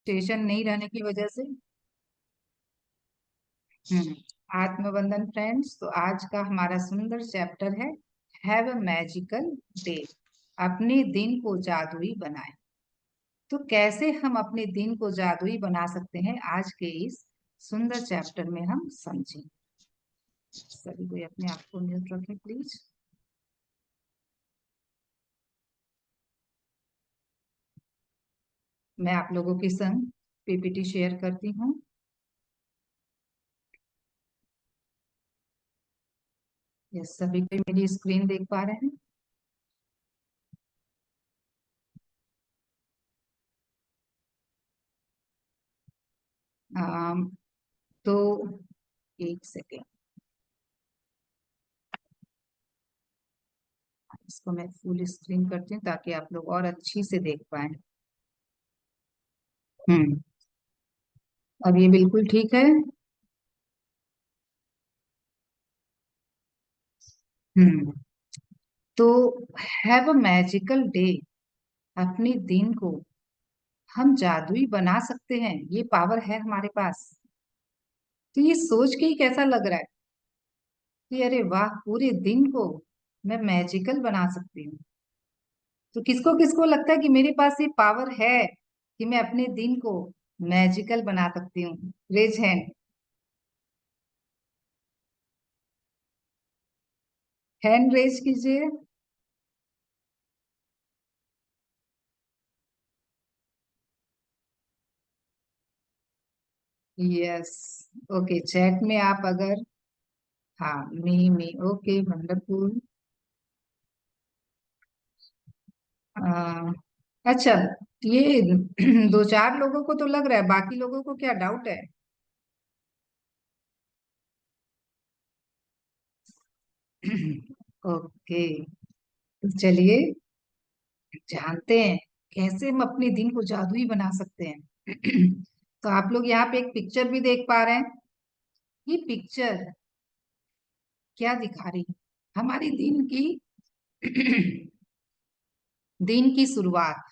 Station नहीं रहने की वजह से। हम्म आत्मबंधन फ्रेंड्स, तो आज का हमारा सुंदर चैप्टर है हैव अ मैजिकल डे। अपने दिन को जादुई बनाएं। तो कैसे हम अपने दिन को जादुई बना सकते हैं, आज के इस सुंदर चैप्टर में हम समझें। सभी कोई अपने आप को म्यूट रखें प्लीज। मैं आप लोगों के संग पीपीटी शेयर करती हूँ। यस, सभी कोई मेरी स्क्रीन देख पा रहे हैं। आम, तो एक सेकेंड, इसको मैं फुल स्क्रीन करती हूँ ताकि आप लोग और अच्छी से देख पाए। हम्म अब ये बिल्कुल ठीक है। हम्म तो हैव अ मैजिकल डे। अपने दिन को हम जादुई बना सकते हैं, ये पावर है हमारे पास। तो ये सोच के ही कैसा लग रहा है कि अरे वाह, पूरे दिन को मैं मैजिकल बना सकती हूँ। तो किसको किसको लगता है कि मेरे पास ये पावर है कि मैं अपने दिन को मैजिकल बना सकती हूँ? रेज हैंड, हैंड रेज कीजिए। यस, ओके, चैट में आप अगर, हाँ, मी ओके, वंडरफुल। अच्छा, ये दो चार लोगों को तो लग रहा है, बाकी लोगों को क्या डाउट है? ओके, तो चलिए जानते हैं कैसे हम अपने दिन को जादुई बना सकते हैं। तो आप लोग यहाँ पे एक पिक्चर भी देख पा रहे हैं। ये पिक्चर क्या दिखा रही है? हमारी दिन की दिन की शुरुआत।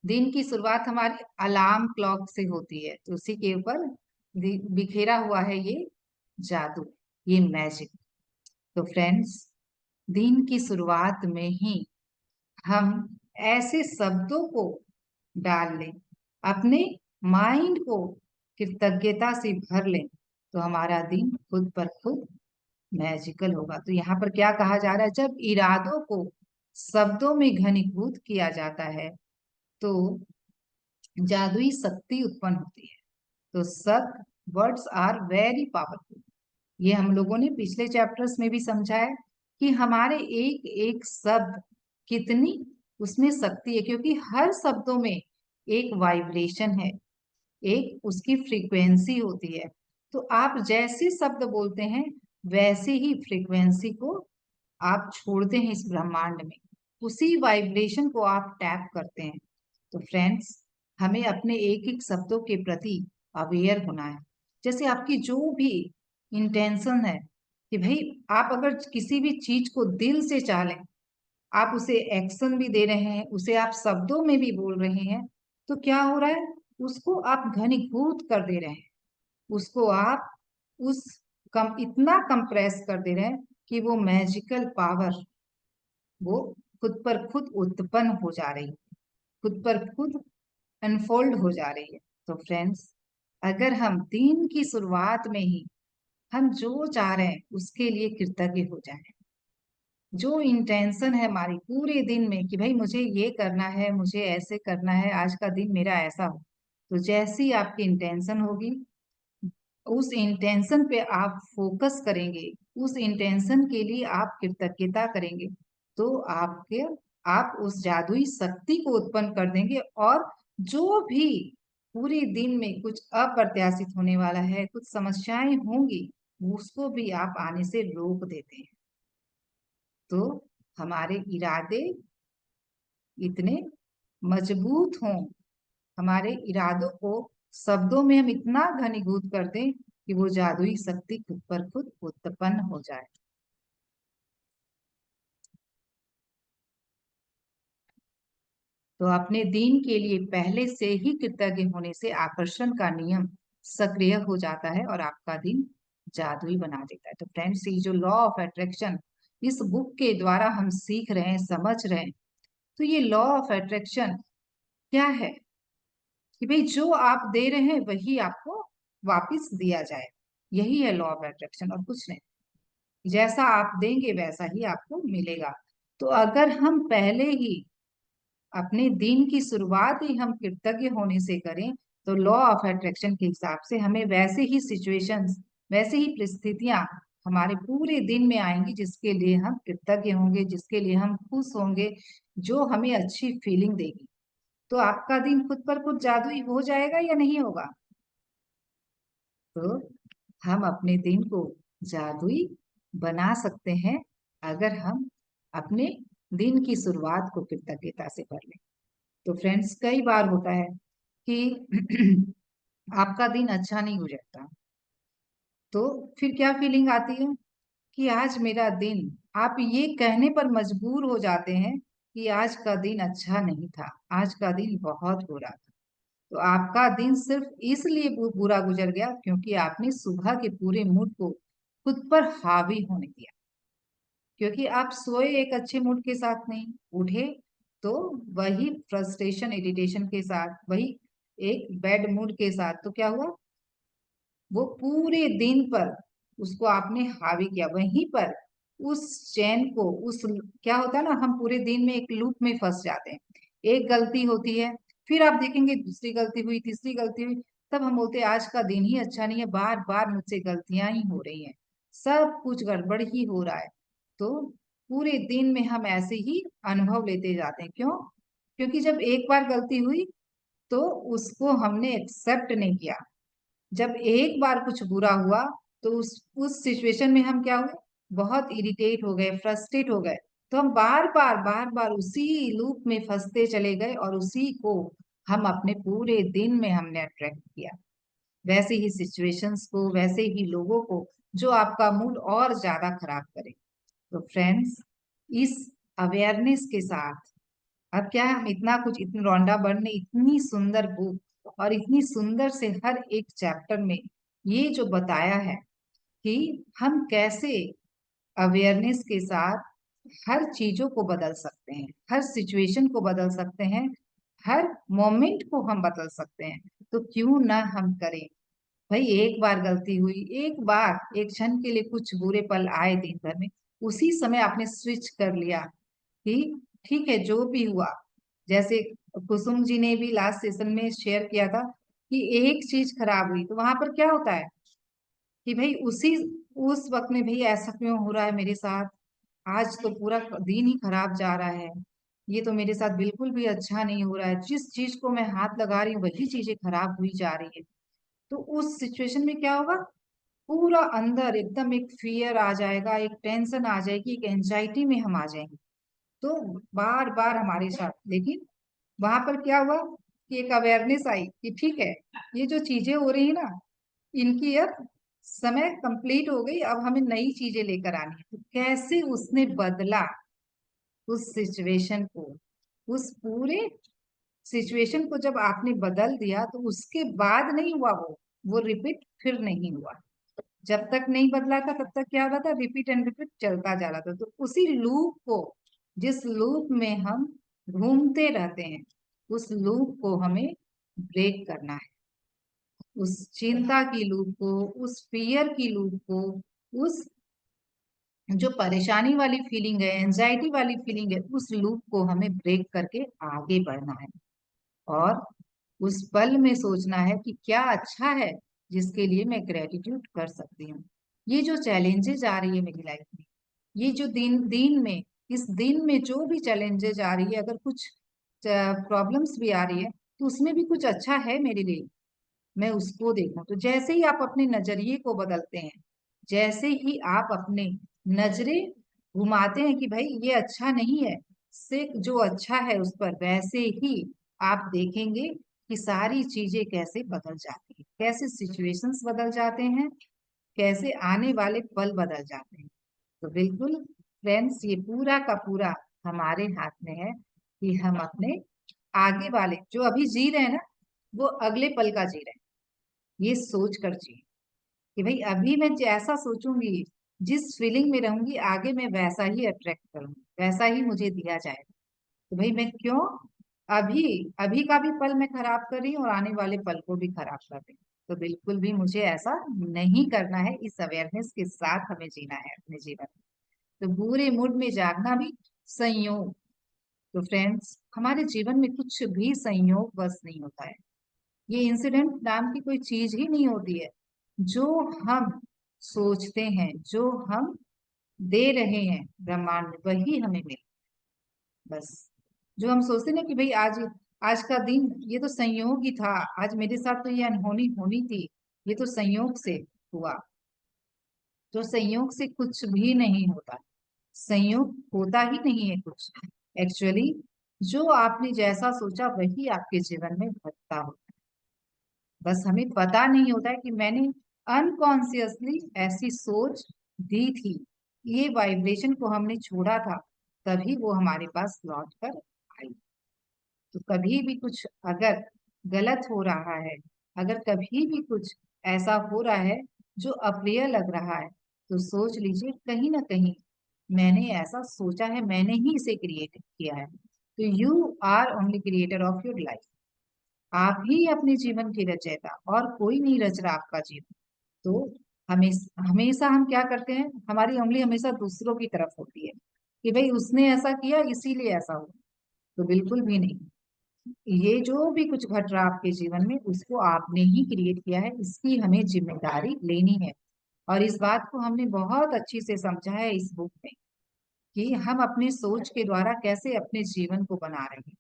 दिन की शुरुआत हमारी अलार्म क्लॉक से होती है, तो उसी के ऊपर बिखेरा हुआ है ये जादू, ये मैजिक। तो फ्रेंड्स, दिन की शुरुआत में ही हम ऐसे शब्दों को डाल लें, अपने माइंड को कृतज्ञता से भर लें, तो हमारा दिन खुद पर खुद मैजिकल होगा। तो यहाँ पर क्या कहा जा रहा है, जब इरादों को शब्दों में घनीभूत किया जाता है तो जादुई शक्ति उत्पन्न होती है। तो सक वर्ड्स आर वेरी पावरफुल। ये हम लोगों ने पिछले चैप्टर्स में भी समझा है कि हमारे एक एक शब्द कितनी उसमें शक्ति है, क्योंकि हर शब्दों में एक वाइब्रेशन है, एक उसकी फ्रीक्वेंसी होती है। तो आप जैसे शब्द बोलते हैं वैसे ही फ्रीक्वेंसी को आप छोड़ते हैं इस ब्रह्मांड में, उसी वाइब्रेशन को आप टैप करते हैं। तो फ्रेंड्स, हमें अपने एक एक शब्दों के प्रति अवेयर होना है। जैसे आपकी जो भी इंटेंशन है कि भाई, आप अगर किसी भी चीज को दिल से चाह लें, आप उसे एक्शन भी दे रहे हैं, उसे आप शब्दों में भी बोल रहे हैं, तो क्या हो रहा है, उसको आप घनीभूत कर दे रहे हैं, उसको आप उस कम इतना कंप्रेस कर दे रहे हैं कि वो मैजिकल पावर वो खुद पर खुद उत्पन्न हो जा रही है, खुद पर खुद अनफोल्ड हो जा रही है। तो फ्रेंड्स, अगर हम दिन की शुरुआत में ही हम जो चाह रहे हैं उसके लिए कृतज्ञ हो जाएं, जो इंटेंशन है हमारी पूरे दिन में कि भाई मुझे ये करना है, मुझे ऐसे करना है, आज का दिन मेरा ऐसा हो, तो जैसी आपकी इंटेंशन होगी, उस इंटेंशन पे आप फोकस करेंगे, उस इंटेंशन के लिए आप कृतज्ञता करेंगे, तो आपके आप उस जादुई शक्ति को उत्पन्न कर देंगे। और जो भी पूरे दिन में कुछ अप्रत्याशित होने वाला है, कुछ समस्याएं होंगी, उसको भी आप आने से रोक देते हैं। तो हमारे इरादे इतने मजबूत हों, हमारे इरादों को शब्दों में हम इतना घनीभूत कर दें कि वो जादुई शक्ति खुद पर खुद उत्पन्न हो जाए। तो अपने दिन के लिए पहले से ही कृतज्ञ होने से आकर्षण का नियम सक्रिय हो जाता है और आपका दिन जादुई बना देता है। तो फ्रेंड्स, ये जो लॉ ऑफ अट्रैक्शन इस बुक के द्वारा हम सीख रहे हैं, समझ रहे हैं, तो ये लॉ ऑफ अट्रैक्शन क्या है कि भाई जो आप दे रहे हैं वही आपको वापस दिया जाए। यही है लॉ ऑफ अट्रैक्शन और कुछ नहीं। जैसा आप देंगे वैसा ही आपको मिलेगा। तो अगर हम पहले ही अपने दिन की शुरुआत ही हम कृतज्ञ होने से करें, तो लॉ ऑफ अट्रैक्शन के हिसाब से हमें वैसे ही सिचुएशंस, वैसे ही परिस्थितियां हमारे पूरे दिन में आएंगी जिसके लिए हम कृतज्ञ होंगे, जिसके लिए हम खुश होंगे, जो हमें अच्छी फीलिंग देगी। तो आपका दिन खुद पर खुद जादुई हो जाएगा या नहीं होगा? तो हम अपने दिन को जादुई बना सकते हैं अगर हम अपने दिन की शुरुआत को कृतज्ञता से कर लें। तो फ्रेंड्स, कई बार होता है कि आपका दिन अच्छा नहीं गुजरता, तो फिर क्या फीलिंग आती है कि आज मेरा दिन, आप ये कहने पर मजबूर हो जाते हैं कि आज का दिन अच्छा नहीं था, आज का दिन बहुत बुरा था। तो आपका दिन सिर्फ इसलिए बुरा गुजर गया क्योंकि आपने सुबह के पूरे मूड को खुद पर हावी होने दिया। क्योंकि आप सोए एक अच्छे मूड के साथ नहीं, उठे तो वही फ्रस्ट्रेशन इरिटेशन के साथ, वही एक बैड मूड के साथ। तो क्या हुआ, वो पूरे दिन पर उसको आपने हावी किया। वहीं पर उस चैन को, उस, क्या होता है ना, हम पूरे दिन में एक लूप में फंस जाते हैं। एक गलती होती है, फिर आप देखेंगे दूसरी गलती हुई, तीसरी गलती हुई, तब हम बोलते हैं आज का दिन ही अच्छा नहीं है, बार बार मुझसे गलतियां ही हो रही हैं, सब कुछ गड़बड़ ही हो रहा है। तो पूरे दिन में हम ऐसे ही अनुभव लेते जाते हैं। क्यों? क्योंकि जब एक बार गलती हुई तो उसको हमने एक्सेप्ट नहीं किया। जब एक बार कुछ बुरा हुआ तो उस सिचुएशन में हम क्या हुए, बहुत इरिटेट हो गए, फ्रस्ट्रेट हो गए। तो हम बार बार उसी लूप में फंसते चले गए और उसी को हम अपने पूरे दिन में हमने अट्रैक्ट किया, वैसे ही सिचुएशंस को, वैसे ही लोगों को जो आपका मूड और ज्यादा खराब करे। तो फ्रेंड्स, इस अवेयरनेस के साथ, अब क्या है, हम इतना कुछ, इतनी रौंडा बर्न ने इतनी सुंदर बुक और इतनी सुंदर से हर एक चैप्टर में ये जो बताया है कि हम कैसे अवेयरनेस के साथ हर चीजों को बदल सकते हैं, हर सिचुएशन को बदल सकते हैं, हर मोमेंट को हम बदल सकते हैं। तो क्यों ना हम करें। भाई एक बार गलती हुई, एक बार, एक क्षण के लिए कुछ बुरे पल आए दिन भर में, उसी समय आपने स्विच कर लिया कि ठीक है जो भी हुआ। जैसे कुसुम जी ने भी लास्ट सेशन में शेयर किया था कि एक चीज खराब हुई तो वहां पर क्या होता है कि भाई उसी उस वक्त में, भाई ऐसा क्यों हो रहा है मेरे साथ, आज तो पूरा दिन ही खराब जा रहा है, ये तो मेरे साथ बिल्कुल भी अच्छा नहीं हो रहा है, जिस चीज को मैं हाथ लगा रही हूँ वही चीजें खराब हुई जा रही है। तो उस सिचुएशन में क्या होगा, पूरा अंदर एकदम एक फियर आ जाएगा, एक टेंशन आ जाएगी, एक एंजाइटी में हम आ जाएंगे। तो बार बार हमारे साथ, लेकिन वहां पर क्या हुआ कि एक अवेयरनेस आई कि ठीक है, ये जो चीजें हो रही है ना, इनकी अब समय कंप्लीट हो गई, अब हमें नई चीजें लेकर आनी है। तो कैसे उसने बदला उस सिचुएशन को, उस पूरे सिचुएशन को जब आपने बदल दिया तो उसके बाद नहीं हुआ वो रिपीट फिर नहीं हुआ। जब तक नहीं बदला था तब तक क्या हो रहा था, रिपीट एंड रिपीट चलता जा रहा था। तो उसी लूप को, जिस लूप में हम घूमते रहते हैं, उस लूप को हमें ब्रेक करना है। उस चिंता की लूप को, उस फियर की लूप को, उस जो परेशानी वाली फीलिंग है, एंजाइटी वाली फीलिंग है, उस लूप को हमें ब्रेक करके आगे बढ़ना है। और उस पल में सोचना है कि क्या अच्छा है जिसके लिए मैं ग्रेटिट्यूड कर सकती हूँ। ये जो चैलेंजेस आ रही है मेरी लाइफ में, ये जो दिन दिन में, इस दिन में जो भी चैलेंजेस आ रही है, अगर कुछ प्रॉब्लम्स भी आ रही है तो उसमें भी कुछ अच्छा है मेरे लिए, मैं उसको देखूं। तो जैसे ही आप अपने नजरिए को बदलते हैं, जैसे ही आप अपने नजरें घुमाते हैं कि भाई ये अच्छा नहीं है, से जो अच्छा है उस पर, वैसे ही आप देखेंगे कि सारी चीजें कैसे बदल जाती हैं, कैसे सिचुएशंस बदल जाते हैं, कैसे आने वाले पल बदल जाते हैं। तो बिल्कुल फ्रेंड्स, ये पूरा का पूरा हमारे हाथ में है कि हम अपने आगे वाले जो अभी जी रहे हैं ना, वो अगले पल का जी रहे हैं, ये सोच कर जिए कि भाई अभी मैं जैसा सोचूंगी, जिस फीलिंग में रहूंगी, आगे मैं वैसा ही अट्रैक्ट करूंगी, वैसा ही मुझे दिया जाएगा। तो भाई मैं क्यों अभी अभी का भी पल मैं खराब कर रही हूँ और आने वाले पल को भी खराब कर रही हूँ। तो बिल्कुल भी मुझे ऐसा नहीं करना है, इस अवेयरनेस के साथ हमें जीना है अपने जीवन में। तो बुरे मूड में जागना भी संयोग। तो फ्रेंड्स, हमारे जीवन में कुछ भी संयोग बस नहीं होता है, ये इंसिडेंट नाम की कोई चीज ही नहीं होती है। जो हम सोचते हैं, जो हम दे रहे हैं ब्रह्मांड में, वही हमें मिले। बस जो हम सोचते हैं ना कि भाई आज आज का दिन ये तो संयोग ही था, आज मेरे साथ तो ये अनहोनी होनी थी, ये तो संयोग से हुआ। तो संयोग से कुछ भी नहीं होता, संयोग होता ही नहीं है कुछ। एक्चुअली जो आपने जैसा सोचा वही आपके जीवन में घटता हो। बस हमें पता नहीं होता है कि मैंने अनकॉन्शियसली ऐसी सोच दी थी, ये वाइब्रेशन को हमने छोड़ा था, तभी वो हमारे पास लौट कर आई। तो कभी भी कुछ अगर गलत हो रहा है, अगर कभी भी कुछ ऐसा हो रहा है जो अप्रिय लग रहा है, तो सोच लीजिए कहीं ना कहीं मैंने ऐसा सोचा है, मैंने ही इसे क्रिएट किया है। तो you are only creator of your life. आप ही अपने जीवन की रचयिता, और कोई नहीं रच रहा आपका जीवन। तो हमेशा हमेशा हम क्या करते हैं, हमारी उंगली हमेशा दूसरों की तरफ होती है कि भाई उसने ऐसा किया इसीलिए ऐसा हुआ। तो बिल्कुल भी नहीं, ये जो भी कुछ घट रहा आपके जीवन में, उसको आपने ही क्रिएट किया है, इसकी हमें जिम्मेदारी लेनी है। और इस बात को हमने बहुत अच्छी से समझा है इस बुक में कि हम अपने सोच के द्वारा कैसे अपने जीवन को बना रहे हैं।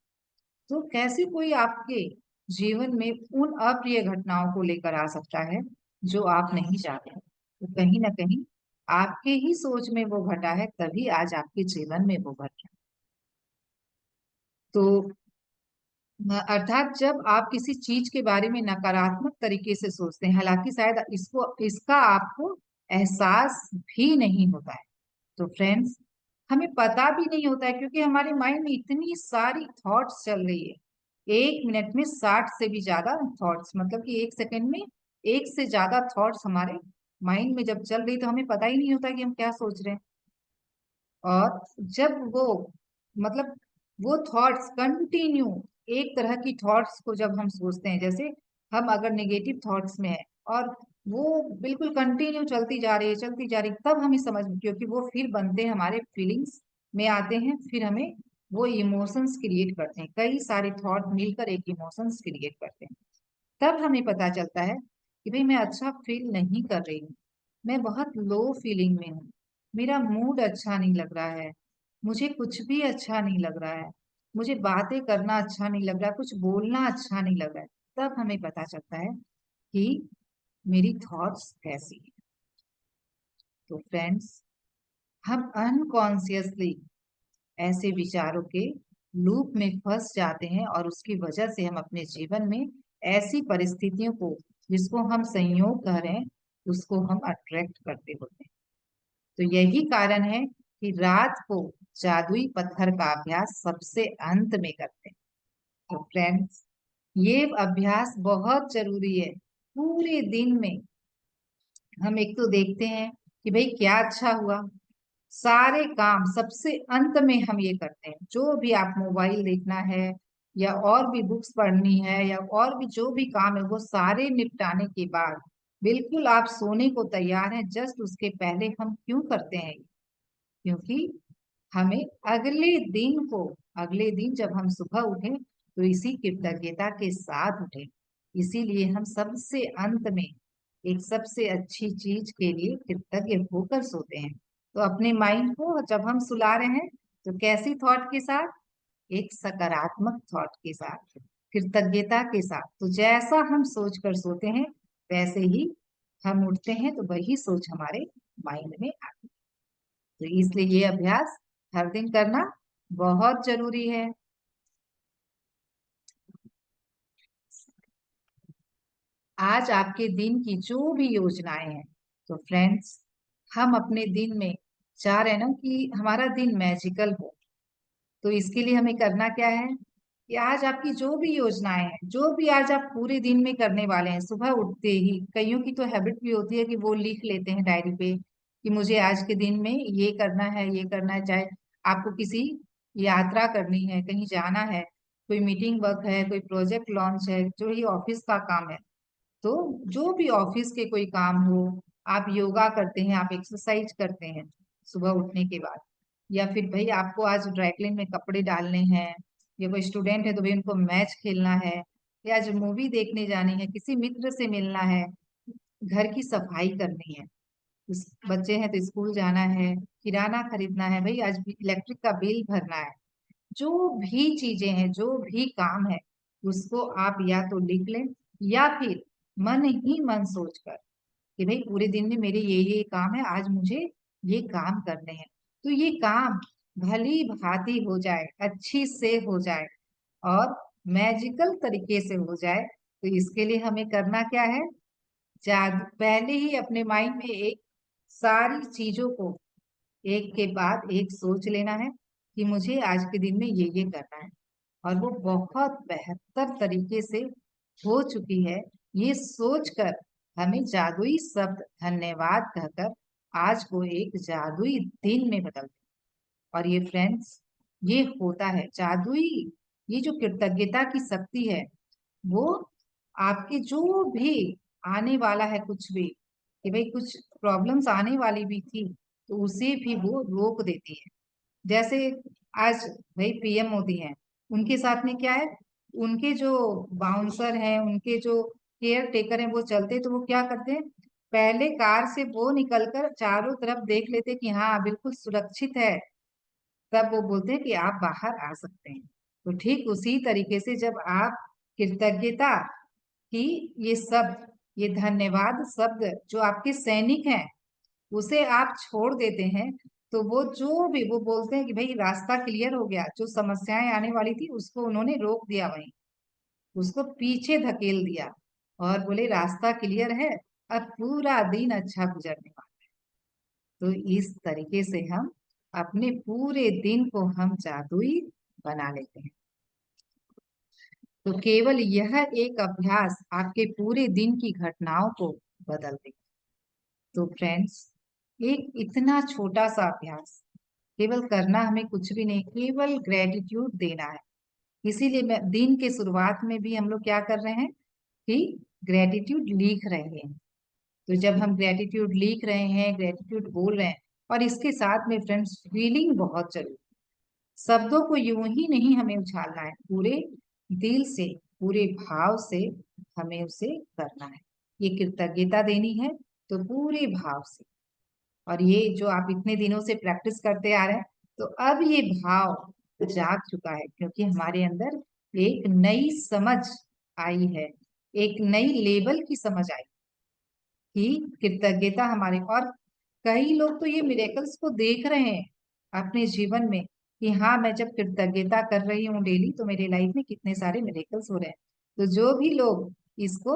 तो कैसे कोई आपके जीवन में उन अप्रिय घटनाओं को लेकर आ सकता है जो आप नहीं चाहते हैं? तो कहीं ना कहीं आपके ही सोच में वो घटा है, तभी आज आपके जीवन में वो घट रहा है। तो अर्थात जब आप किसी चीज के बारे में नकारात्मक तरीके से सोचते हैं, हालांकि शायद इसका आपको एहसास भी नहीं होता है। तो फ्रेंड्स, हमें पता भी नहीं होता है क्योंकि हमारे माइंड में इतनी सारी थॉट्स चल रही है। एक मिनट में 60 से भी ज्यादा थॉट्स, मतलब कि एक सेकंड में एक से ज्यादा थॉट्स हमारे माइंड में जब चल रही, तो हमें पता ही नहीं होता कि हम क्या सोच रहे हैं। और जब वो मतलब वो थॉट्स कंटिन्यू, एक तरह की थॉट्स को जब हम सोचते हैं, जैसे हम अगर नेगेटिव थॉट्स में है और वो बिल्कुल कंटिन्यू चलती जा रही है, चलती जा रही है, तब हमें समझ, क्योंकि वो फिर बनते हैं हमारे फीलिंग्स में आते हैं, फिर हमें वो इमोशंस क्रिएट करते हैं, कई सारे थॉट मिलकर एक इमोशंस क्रिएट करते हैं। तब हमें पता चलता है कि भाई मैं अच्छा फील नहीं कर रही हूँ, मैं बहुत लो फीलिंग में हूँ, मेरा मूड अच्छा नहीं लग रहा है, मुझे कुछ भी अच्छा नहीं लग रहा है, मुझे बातें करना अच्छा नहीं लग रहा है, कुछ बोलना अच्छा नहीं लग रहा है। तब हमें पता चलता है कि मेरी थॉट्स कैसी है। तो फ्रेंड्स, हम अनकॉन्शियसली ऐसे विचारों के लूप में फंस जाते हैं और उसकी वजह से हम अपने जीवन में ऐसी परिस्थितियों को, जिसको हम संयोग कह रहे हैं, उसको हम अट्रैक्ट करते होते हैं। तो यही कारण है कि रात को जादुई पत्थर का अभ्यास सबसे अंत में करते हैं। तो फ्रेंड्स, ये अभ्यास बहुत जरूरी है। पूरे दिन में हम एक तो देखते हैं कि भाई क्या अच्छा हुआ, सारे काम सबसे अंत में हम ये करते हैं। जो भी आप मोबाइल देखना है या और भी बुक्स पढ़नी है या और भी जो भी काम है, वो सारे निपटाने के बाद बिल्कुल आप सोने को तैयार हैं, जस्ट उसके पहले हम क्यों करते हैं? क्योंकि हमें अगले दिन जब हम सुबह उठें, तो इसी कृतज्ञता के साथ उठें। इसीलिए हम सबसे अंत में एक सबसे अच्छी चीज के लिए कृतज्ञ होकर सोते हैं। तो अपने माइंड को जब हम सुला रहे हैं, तो कैसी थॉट के साथ? एक सकारात्मक थॉट के साथ, कृतज्ञता के साथ। तो जैसा हम सोच कर सोते हैं, वैसे ही हम उठते हैं, तो वही सोच हमारे माइंड में आती है। तो इसलिए ये अभ्यास हर दिन करना बहुत जरूरी है। आज आपके दिन की जो भी योजनाएं हैं, तो फ्रेंड्स, हम अपने दिन में चाह रहे हैं ना कि हमारा दिन मैजिकल हो। तो इसके लिए हमें करना क्या है? कि आज आपकी जो भी योजनाएं हैं, जो भी आज आप पूरे दिन में करने वाले हैं, सुबह उठते ही कईयों की तो हैबिट भी होती है कि वो लिख लेते हैं डायरी पे कि मुझे आज के दिन में ये करना है, ये करना है। चाहे आपको किसी यात्रा करनी है, कहीं जाना है, कोई मीटिंग वर्क है, कोई प्रोजेक्ट लॉन्च है, जो ये ऑफिस का काम है, तो जो भी ऑफिस के कोई काम हो, आप योगा करते हैं, आप एक्सरसाइज करते हैं सुबह उठने के बाद, या फिर भाई आपको आज ड्राईक्लीन में कपड़े डालने हैं, या कोई स्टूडेंट है तो भाई उनको मैच खेलना है, या आज मूवी देखने जानी है, किसी मित्र से मिलना है, घर की सफाई करनी है, बच्चे हैं तो स्कूल जाना है, किराना खरीदना है, भाई आज इलेक्ट्रिक का बिल भरना है, जो भी चीजें हैं, जो भी काम है, उसको आप या तो लिख लें, या फिर मन ही मन सोचकर कि भाई पूरे दिन में मेरे ये काम है, आज मुझे ये काम करने हैं, तो ये काम भली भांति हो जाए, अच्छी से हो जाए, और मैजिकल तरीके से हो जाए। तो इसके लिए हमें करना क्या है, जादू पहले ही अपने माइंड में एक सारी चीजों को एक के बाद एक सोच लेना है कि मुझे आज के दिन में ये करना है, और वो बहुत बेहतर तरीके से हो चुकी है। ये सोचकर हमें जादुई शब्द धन्यवाद कहकर आज को एक जादुई दिन में बदल दें। और ये फ्रेंड्स, ये होता है जादुई, ये जो कृतज्ञता की शक्ति है, वो आपके जो भी आने वाला है कुछ भी, कि भाई कुछ प्रॉब्लम्स आने वाली भी थी, तो उसे भी वो रोक देती है। जैसे आज भाई पीएम मोदी हैं, उनके साथ में क्या है, उनके जो बाउंसर हैं, उनके जो केयर टेकर हैं, वो चलते तो वो क्या करते हैं, पहले कार से वो निकलकर चारों तरफ देख लेते कि हाँ बिल्कुल सुरक्षित है, तब वो बोलते हैं कि आप बाहर आ सकते हैं। तो ठीक उसी तरीके से जब आप कृतज्ञता की ये शब्द, ये धन्यवाद शब्द जो आपके सैनिक हैं, उसे आप छोड़ देते हैं, तो वो जो भी वो बोलते हैं कि भाई रास्ता क्लियर हो गया, जो समस्याएं आने वाली थी उसको उन्होंने रोक दिया, वहीं उसको पीछे धकेल दिया, और बोले रास्ता क्लियर है, अब पूरा दिन अच्छा गुजरने वाला। तो इस तरीके से हम अपने पूरे दिन को हम जादुई बना लेते हैं। तो केवल यह एक अभ्यास आपके पूरे दिन की घटनाओं को बदल देगा। तो फ्रेंड्स, एक इतना छोटा सा अभ्यास, केवल करना हमें कुछ भी नहीं, केवल ग्रेटिट्यूड देना है। इसीलिए मैं दिन के शुरुआत में भी हम लोग क्या कर रहे हैं कि ग्रेटिट्यूड लिख रहे हैं। तो जब हम ग्रेटिट्यूड लिख रहे हैं, ग्रेटिट्यूड बोल रहे हैं, और इसके साथ में फ्रेंड्स फीलिंग बहुत जरूरी, शब्दों को यूं ही नहीं हमें उछालना है, पूरे दिल से, पूरे भाव से हमें उसे करना है। ये कृतज्ञता देनी है तो पूरे भाव से। और ये जो आप इतने दिनों से प्रैक्टिस करते आ रहे हैं, तो अब ये भाव जाग चुका है, क्योंकि हमारे अंदर एक नई समझ आई है, एक नई लेवल की समझ आई कि कृतज्ञता हमारे, और कई लोग तो ये मिरेकल्स को देख रहे हैं अपने जीवन में कि हाँ मैं जब कृतज्ञता कर रही हूँ डेली, तो मेरे लाइफ में कितने सारे मिरेकल्स हो रहे हैं। तो जो भी लोग इसको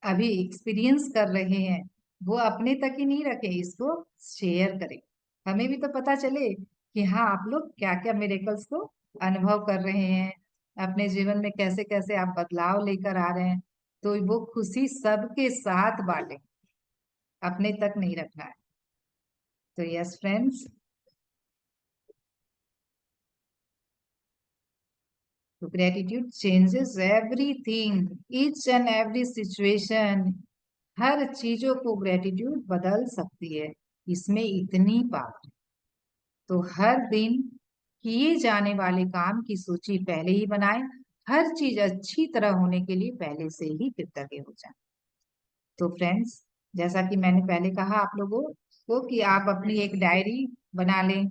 अभी एक्सपीरियंस कर रहे हैं, वो अपने तक ही नहीं रखे, इसको शेयर करें, हमें भी तो पता चले कि हाँ आप लोग क्या क्या मिरेकल्स को अनुभव कर रहे हैं, अपने जीवन में कैसे कैसे आप बदलाव लेकर आ रहे हैं। तो वो खुशी सबके साथ बांटे, अपने तक नहीं रखना है। तो यस फ्रेंड्स, तो gratitude changes everything, each and every situation, हर चीजों को ग्रेटिट्यूड बदल सकती है, इसमें इतनी पावर। तो हर दिन किए जाने वाले काम की सूची पहले ही बनाएं, हर चीज अच्छी तरह होने के लिए पहले से ही कृतज्ञ हो जाए। तो फ्रेंड्स, जैसा कि मैंने पहले कहा आप लोगों को कि आप अपनी एक डायरी बना लें,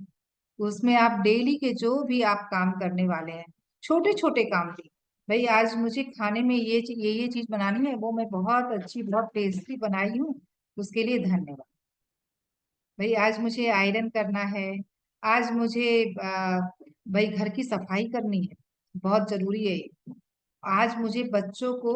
उसमें आप डेली के जो भी आप काम करने वाले हैं, छोटे छोटे काम भी, भाई आज मुझे खाने में ये चीज बनानी है, वो मैं बहुत अच्छी बहुत टेस्टी बनाई हूँ, उसके लिए धन्यवाद। भाई आज मुझे आयरन करना है, आज मुझे भाई घर की सफाई करनी है, बहुत जरूरी है ये। आज मुझे बच्चों को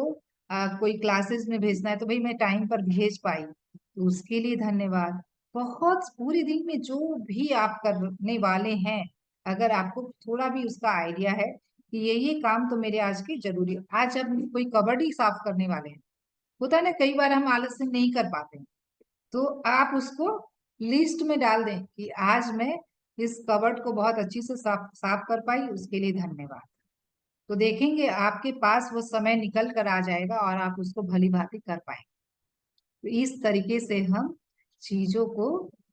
कोई क्लासेस में भेजना है, तो भाई मैं टाइम पर भेज पाई, तो उसके लिए धन्यवाद। बहुत पूरे दिन में जो भी आप करने वाले हैं, अगर आपको थोड़ा भी उसका आइडिया है, कि ये काम तो मेरे आज के जरूरी है। आज हम कोई कबर्ड ही साफ करने वाले हैं, होता है ना, कई बार हम आलस से नहीं कर पाते हैं, तो आप उसको लिस्ट में डाल दें कि आज मैं इस कबर्ड को बहुत अच्छी से साफ साफ कर पाई, उसके लिए धन्यवाद। तो देखेंगे आपके पास वो समय निकल कर आ जाएगा और आप उसको भली भांति कर पाएंगे। तो इस तरीके से हम चीजों को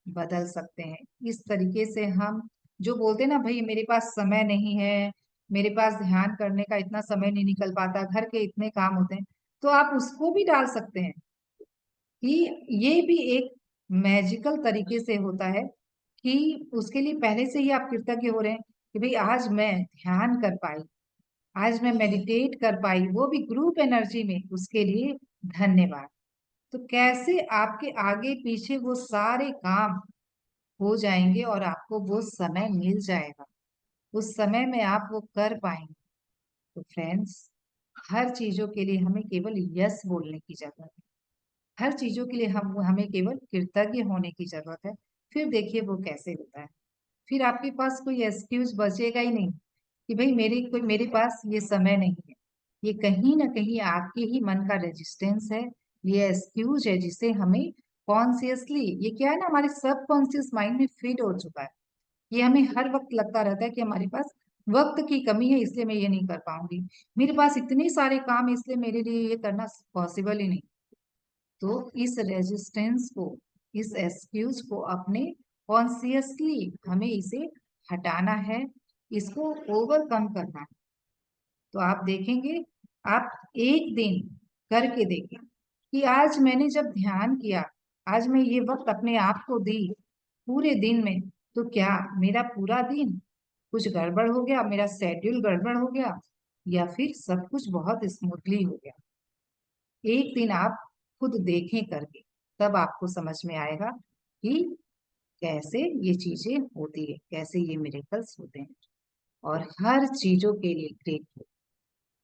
बदल सकते हैं। इस तरीके से हम जो बोलते हैं ना, भाई मेरे पास समय नहीं है, मेरे पास ध्यान करने का इतना समय नहीं निकल पाता, घर के इतने काम होते हैं, तो आप उसको भी डाल सकते हैं कि ये भी एक मैजिकल तरीके से होता है कि उसके लिए पहले से ही आप कृतज्ञ हो रहे हैं कि भाई आज मैं ध्यान कर पाई, आज मैं मेडिटेट कर पाई, वो भी ग्रुप एनर्जी में, उसके लिए धन्यवाद। तो कैसे आपके आगे पीछे वो सारे काम हो जाएंगे और आपको वो समय मिल जाएगा, उस समय में आप वो कर पाएंगे। तो फ्रेंड्स, हर चीजों के लिए हमें केवल यस बोलने की जरूरत है, हर चीजों के लिए हमें केवल कृतज्ञ होने की जरूरत है। फिर देखिए वो कैसे होता है। फिर आपके पास कोई एक्सक्यूज बचेगा ही नहीं कि भाई मेरे पास ये समय नहीं है। ये कहीं ना कहीं आपके ही मन का रेजिस्टेंस है, ये एक्सक्यूज है जिसे हमें कॉन्शियसली, ये क्या है ना, हमारे सब कॉन्शियस माइंड में फिट हो चुका है। ये हमें हर वक्त लगता रहता है कि हमारे पास वक्त की कमी है, इसलिए मैं ये नहीं कर पाऊंगी, मेरे पास इतने सारे काम है, इसलिए मेरे लिए ये करना पॉसिबल ही नहीं। तो इस रेजिस्टेंस को, इस एक्सक्यूज को अपने कॉन्शियसली हमें इसे हटाना है, इसको ओवरकम करना है। तो आप देखेंगे, आप एक दिन करके देखें कि आज मैंने जब ध्यान किया, आज मैं ये वक्त अपने आप को दी पूरे दिन में, तो क्या मेरा पूरा दिन कुछ गड़बड़ हो गया, मेरा शेड्यूल गड़बड़ हो गया, या फिर सब कुछ बहुत स्मूथली हो गया। एक दिन आप खुद देखें करके, तब आपको समझ में आएगा कि कैसे ये चीजें होती है, कैसे ये मिरेकल्स होते हैं। और हर चीजों के लिए ग्रेटफुल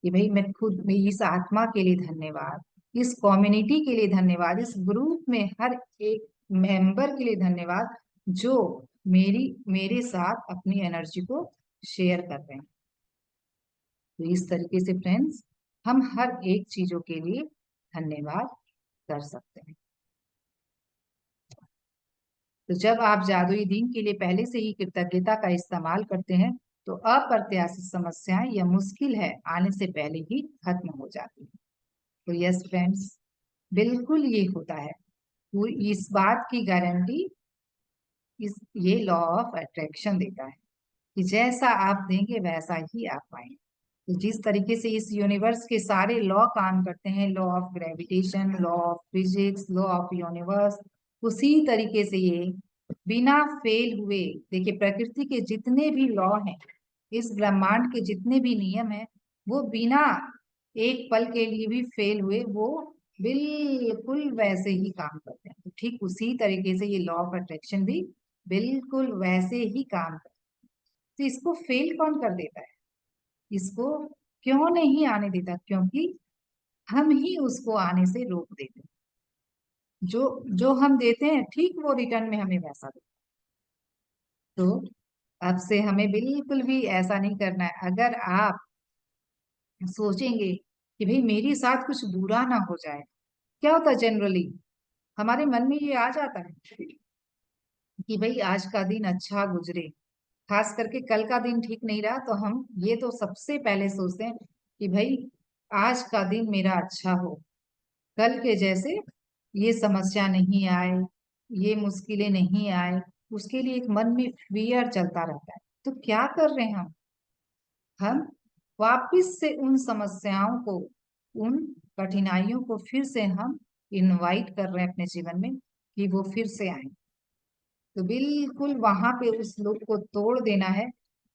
कि भाई मैं खुद में इस आत्मा के लिए धन्यवाद, इस कम्युनिटी के लिए धन्यवाद, इस ग्रुप में हर एक मेंबर के लिए धन्यवाद जो मेरे साथ अपनी एनर्जी को शेयर कर रहे हैं। तो इस तरीके से फ्रेंड्स, हम हर एक चीजों के लिए धन्यवाद कर सकते हैं। तो जब आप जादुई दिन के लिए पहले से ही कृतज्ञता का इस्तेमाल करते हैं, तो अप्रत्याशित समस्याएं या मुश्किल है आने से पहले ही खत्म हो जाती है। तो यस फ्रेंड्स, बिल्कुल ये होता है। वो इस बात की गारंटी इस ये लॉ ऑफ अट्रैक्शन देता है कि जैसा आप देंगे वैसा ही आप पाएंगे। तो जिस तरीके से इस यूनिवर्स के सारे लॉ काम करते हैं, law of gravitation, law of physics, law of universe, उसी तरीके से ये बिना फेल हुए, देखिए प्रकृति के जितने भी लॉ हैं, इस ब्रह्मांड के जितने भी नियम हैं, वो बिना एक पल के लिए भी फेल हुए वो बिल्कुल वैसे ही काम करते हैं। तो ठीक उसी तरीके से ये लॉ ऑफ अट्रैक्शन भी बिल्कुल वैसे ही काम करता है। तो इसको फेल कौन कर देता है, इसको क्यों नहीं आने देता? क्योंकि हम ही उसको आने से रोक देते हैं। जो जो हम देते हैं ठीक वो रिटर्न में हमें वैसा देते हैं। तो अब से हमें बिल्कुल भी ऐसा नहीं करना है। अगर आप सोचेंगे कि भाई मेरे साथ कुछ बुरा ना हो जाए, क्या होता है जनरली हमारे मन में ये आ जाता है कि भाई आज का दिन अच्छा गुजरे, खास करके कल का दिन ठीक नहीं रहा तो हम ये तो सबसे पहले सोचते हैं कि भाई आज का दिन मेरा अच्छा हो, कल के जैसे ये समस्या नहीं आए, ये मुश्किलें नहीं आए। उसके लिए एक मन में फियर चलता रहता है। तो क्या कर रहे हैं हम वापिस से उन समस्याओं को, उन कठिनाइयों को फिर से हम इनवाइट कर रहे हैं अपने जीवन में कि वो फिर से आए। तो बिल्कुल वहां पे उस लूप को तोड़ देना है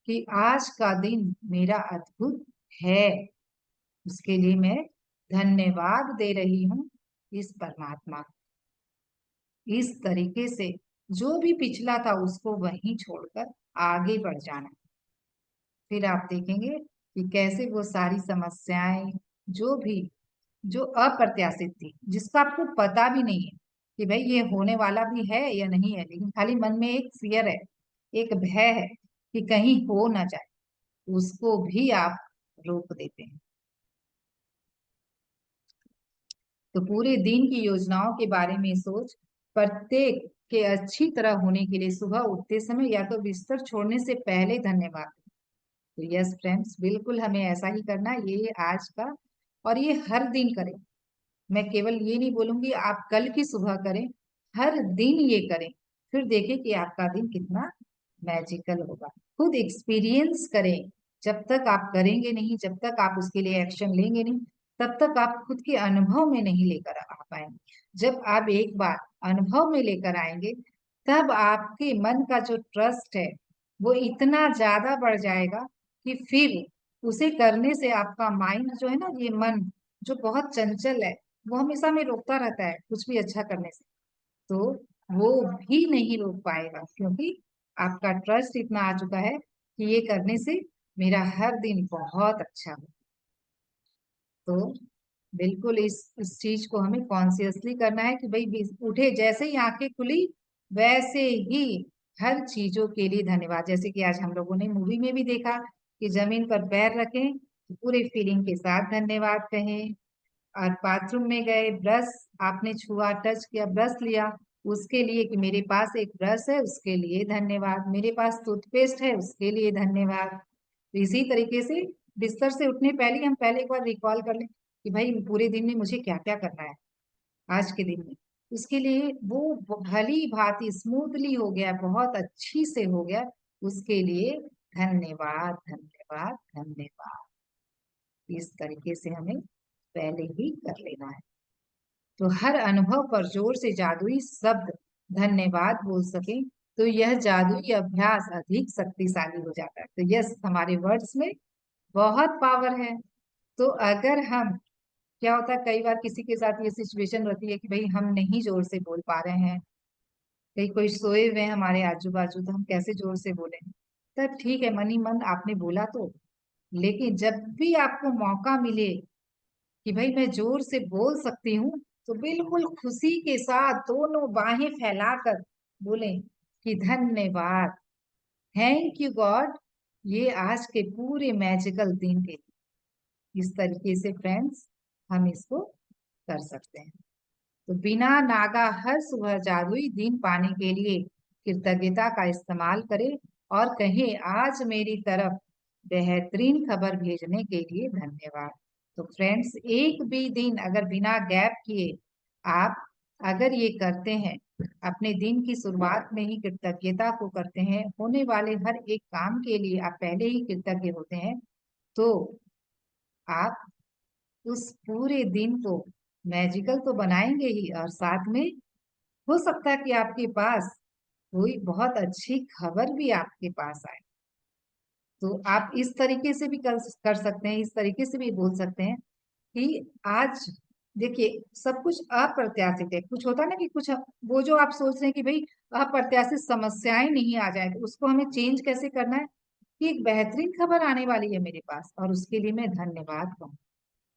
कि आज का दिन मेरा अद्भुत है, उसके लिए मैं धन्यवाद दे रही हूँ इस परमात्मा को। इस तरीके से जो भी पिछला था उसको वहीं छोड़कर आगे बढ़ जाना। फिर आप देखेंगे कि कैसे वो सारी समस्याएं, जो भी, जो अप्रत्याशित थी, जिसका आपको पता भी नहीं है कि भाई ये होने वाला भी है या नहीं है, लेकिन खाली मन में एक फियर है, एक भय है कि कहीं हो ना जाए, उसको भी आप रोक देते हैं। तो पूरे दिन की योजनाओं के बारे में सोच, प्रत्येक के अच्छी तरह होने के लिए सुबह उठते समय या तो बिस्तर छोड़ने से पहले धन्यवाद। तो यस फ्रेंड्स, बिल्कुल हमें ऐसा ही करना है, ये आज का, और ये हर दिन करें। मैं केवल ये नहीं बोलूंगी आप कल की सुबह करें, हर दिन ये करें, फिर देखें कि आपका दिन कितना मैजिकल होगा। खुद एक्सपीरियंस करें। जब तक आप करेंगे नहीं, जब तक आप उसके लिए एक्शन लेंगे नहीं, तब तक आप खुद के अनुभव में नहीं लेकर आ पाएंगे। जब आप एक बार अनुभव में लेकर आएंगे, तब आपके मन का जो ट्रस्ट है वो इतना ज्यादा बढ़ जाएगा कि फिर उसे करने से आपका माइंड जो है ना, ये मन जो बहुत चंचल है, वो हमेशा में रोकता रहता है कुछ भी अच्छा करने से, तो वो भी नहीं रोक पाएगा, क्योंकि आपका ट्रस्ट इतना आ चुका है कि ये करने से मेरा हर दिन बहुत अच्छा हो। तो बिल्कुल इस चीज को हमें कॉन्शियसली करना है कि भाई उठे जैसे ही आंखें खुली वैसे ही हर चीजों के लिए धन्यवाद। जैसे कि आज हम लोगों ने मूवी में भी देखा कि जमीन पर पैर रखें तो पूरे फीलिंग के साथ धन्यवाद कहें, और बाथरूम में गए, ब्रश आपने छुआ, टच किया, ब्रश लिया, उसके लिए कि मेरे पास एक ब्रश है उसके लिए धन्यवाद, मेरे पास टूथपेस्ट है उसके लिए धन्यवाद। तो इसी तरीके से बिस्तर से उठने पहले हम पहले एक बार रिकॉल कर लें कि भाई पूरे दिन में मुझे क्या क्या करना है आज के दिन में, उसके लिए वो भली भांति स्मूथली हो गया, बहुत अच्छी से हो गया, उसके लिए धन्यवाद धन्यवाद धन्यवाद। इस तरीके से हमें पहले ही कर लेना है। तो हर अनुभव पर जोर से जादुई शब्द धन्यवाद बोल सके तो यह जादुई अभ्यास अधिक शक्तिशाली हो जाता है। तो यस, हमारे वर्ड्स में बहुत पावर है। तो अगर हम, क्या होता है कई बार किसी के साथ ये सिचुएशन रहती है कि भाई हम नहीं जोर से बोल पा रहे हैं, कहीं कोई सोए हुए हैं हमारे आजू बाजू, तो हम कैसे जोर से बोले, तब ठीक है मन ही मन आपने बोला तो, लेकिन जब भी आपको मौका मिले कि भाई मैं जोर से बोल सकती हूँ, तो बिल्कुल खुशी के साथ दोनों बाहें फैलाकर बोले कि धन्यवाद, थैंक यू गॉड, ये आज के पूरे मैजिकल दिन के लिए। इस तरीके से फ्रेंड्स हम इसको कर सकते हैं। तो बिना नागा हर सुबह जादुई दिन पाने के लिए कृतज्ञता का इस्तेमाल करें और कहें आज मेरी तरफ बेहतरीन खबर भेजने के लिए धन्यवाद। तो फ्रेंड्स, एक भी दिन अगर बिना गैप किए आप अगर ये करते हैं, अपने दिन की शुरुआत में ही कृतज्ञता को करते हैं, होने वाले हर एक काम के लिए आप पहले ही कृतज्ञ होते हैं, तो आप उस पूरे दिन को मैजिकल तो बनाएंगे ही, और साथ में हो सकता है कि आपके पास कोई बहुत अच्छी खबर भी आपके पास आए। तो आप इस तरीके से भी कर सकते हैं, इस तरीके से भी बोल सकते हैं कि आज देखिए सब कुछ अप्रत्याशित है, कुछ होता है ना कि कुछ वो जो आप सोच रहे हैं कि भाई अप्रत्याशित समस्याएं नहीं आ जाए, तो उसको हमें चेंज कैसे करना है कि एक बेहतरीन खबर आने वाली है मेरे पास और उसके लिए मैं धन्यवाद कहूँ।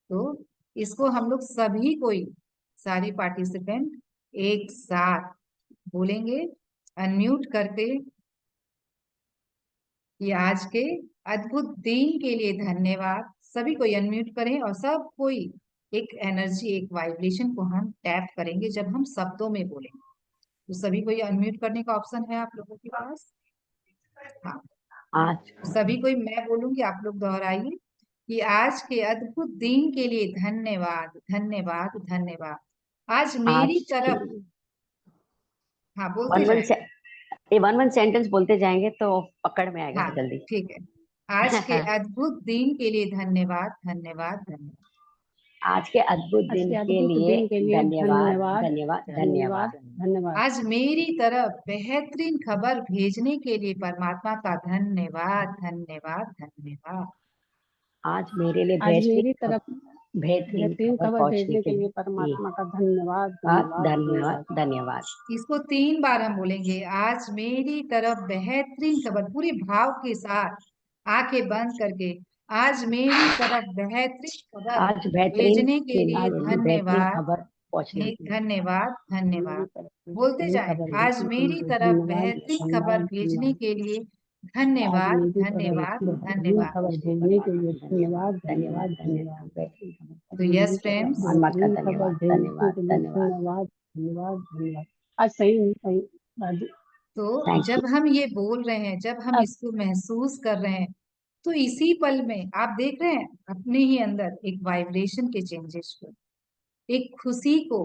तो इसको हम लोग सभी कोई, सारी पार्टिसिपेंट एक साथ बोलेंगे अनम्यूट करके कि आज के अद्भुत दिन के लिए धन्यवाद। सभी कोई अनम्यूट करें और सब कोई एक एनर्जी, एक वाइब्रेशन को हम टैप करेंगे जब हम शब्दों में बोलेंगे। तो सभी को ये अनम्यूट करने का ऑप्शन है आप लोगों के पास। हाँ, आज सभी कोई, मैं बोलूंगी आप लोग दोहराइए कि आज के अद्भुत दिन के लिए धन्यवाद धन्यवाद धन्यवाद। आज मेरी आज की तरफ, हाँ बोलते वन वन जाए, से ये वन वन सेंटेंस बोलते जाएंगे तो पकड़ में आएगा हाँ जल्दी। ठीक है। आज के अद्भुत दिन के लिए धन्यवाद धन्यवाद धन्यवाद। आज के अद्भुत आज दिन के के अद्भुत लिए दिन के लिए धन्यवाद धन्यवाद धन्यवाद धन्यवाद धन्यवाद। धन्यवाद। आज मेरी तरफ बेहतरीन खबर भेजने के लिए परमात्मा का धन्यवाद धन्यवाद धन्यवाद। आज मेरे लिए आज मेरी तरफ बेहतरीन बेहतरीन खबर खबर पहुंचने भेजने के के लिए लिए परमात्मा का धन्यवाद धन्यवाद धन्यवाद धन्यवाद। धन्यवाद। इसको 3 बार हम बोलेंगे, आज मेरी तरफ बेहतरीन खबर, पूरे भाव के साथ, आंखें बंद करके, आज मेरी तरफ बेहतरीन खबर आज बेहतरीन भेजने के के लिए लिए बेहतरीन धन्यवाद खबर पहुंचने के लिए धन्यवाद मेरी धन्यवाद। तरफ बोलते बेहतरीन जाए, खबर आज भेजने के मेरी लिए तरफ धन्यवाद बेहतरीन खबर धन्यवाद भेजने धन्यवाद। के लिए धन्यवाद राजनीति पर धन्यवाद बेहतरीन धन्यवाद। खबर भेजने के लिए धन्यवाद धन्यवाद धन्यवाद धन्यवाद। तो यस फ्रेंड्स, और माँ का बेहतरीन खबर धन्यवाद भेजने के लिए धन्यवाद। धन्यवाद धन्यवाद धन्यवाद। आज सही सही राजू, तो थैंक जब हम ये बोल रहे हैं, जब हम अब इसको महसूस कर रहे हैं, तो इसी पल में आप देख रहे हैं अपने ही अंदर एक वाइब्रेशन के चेंजेस को, एक खुशी को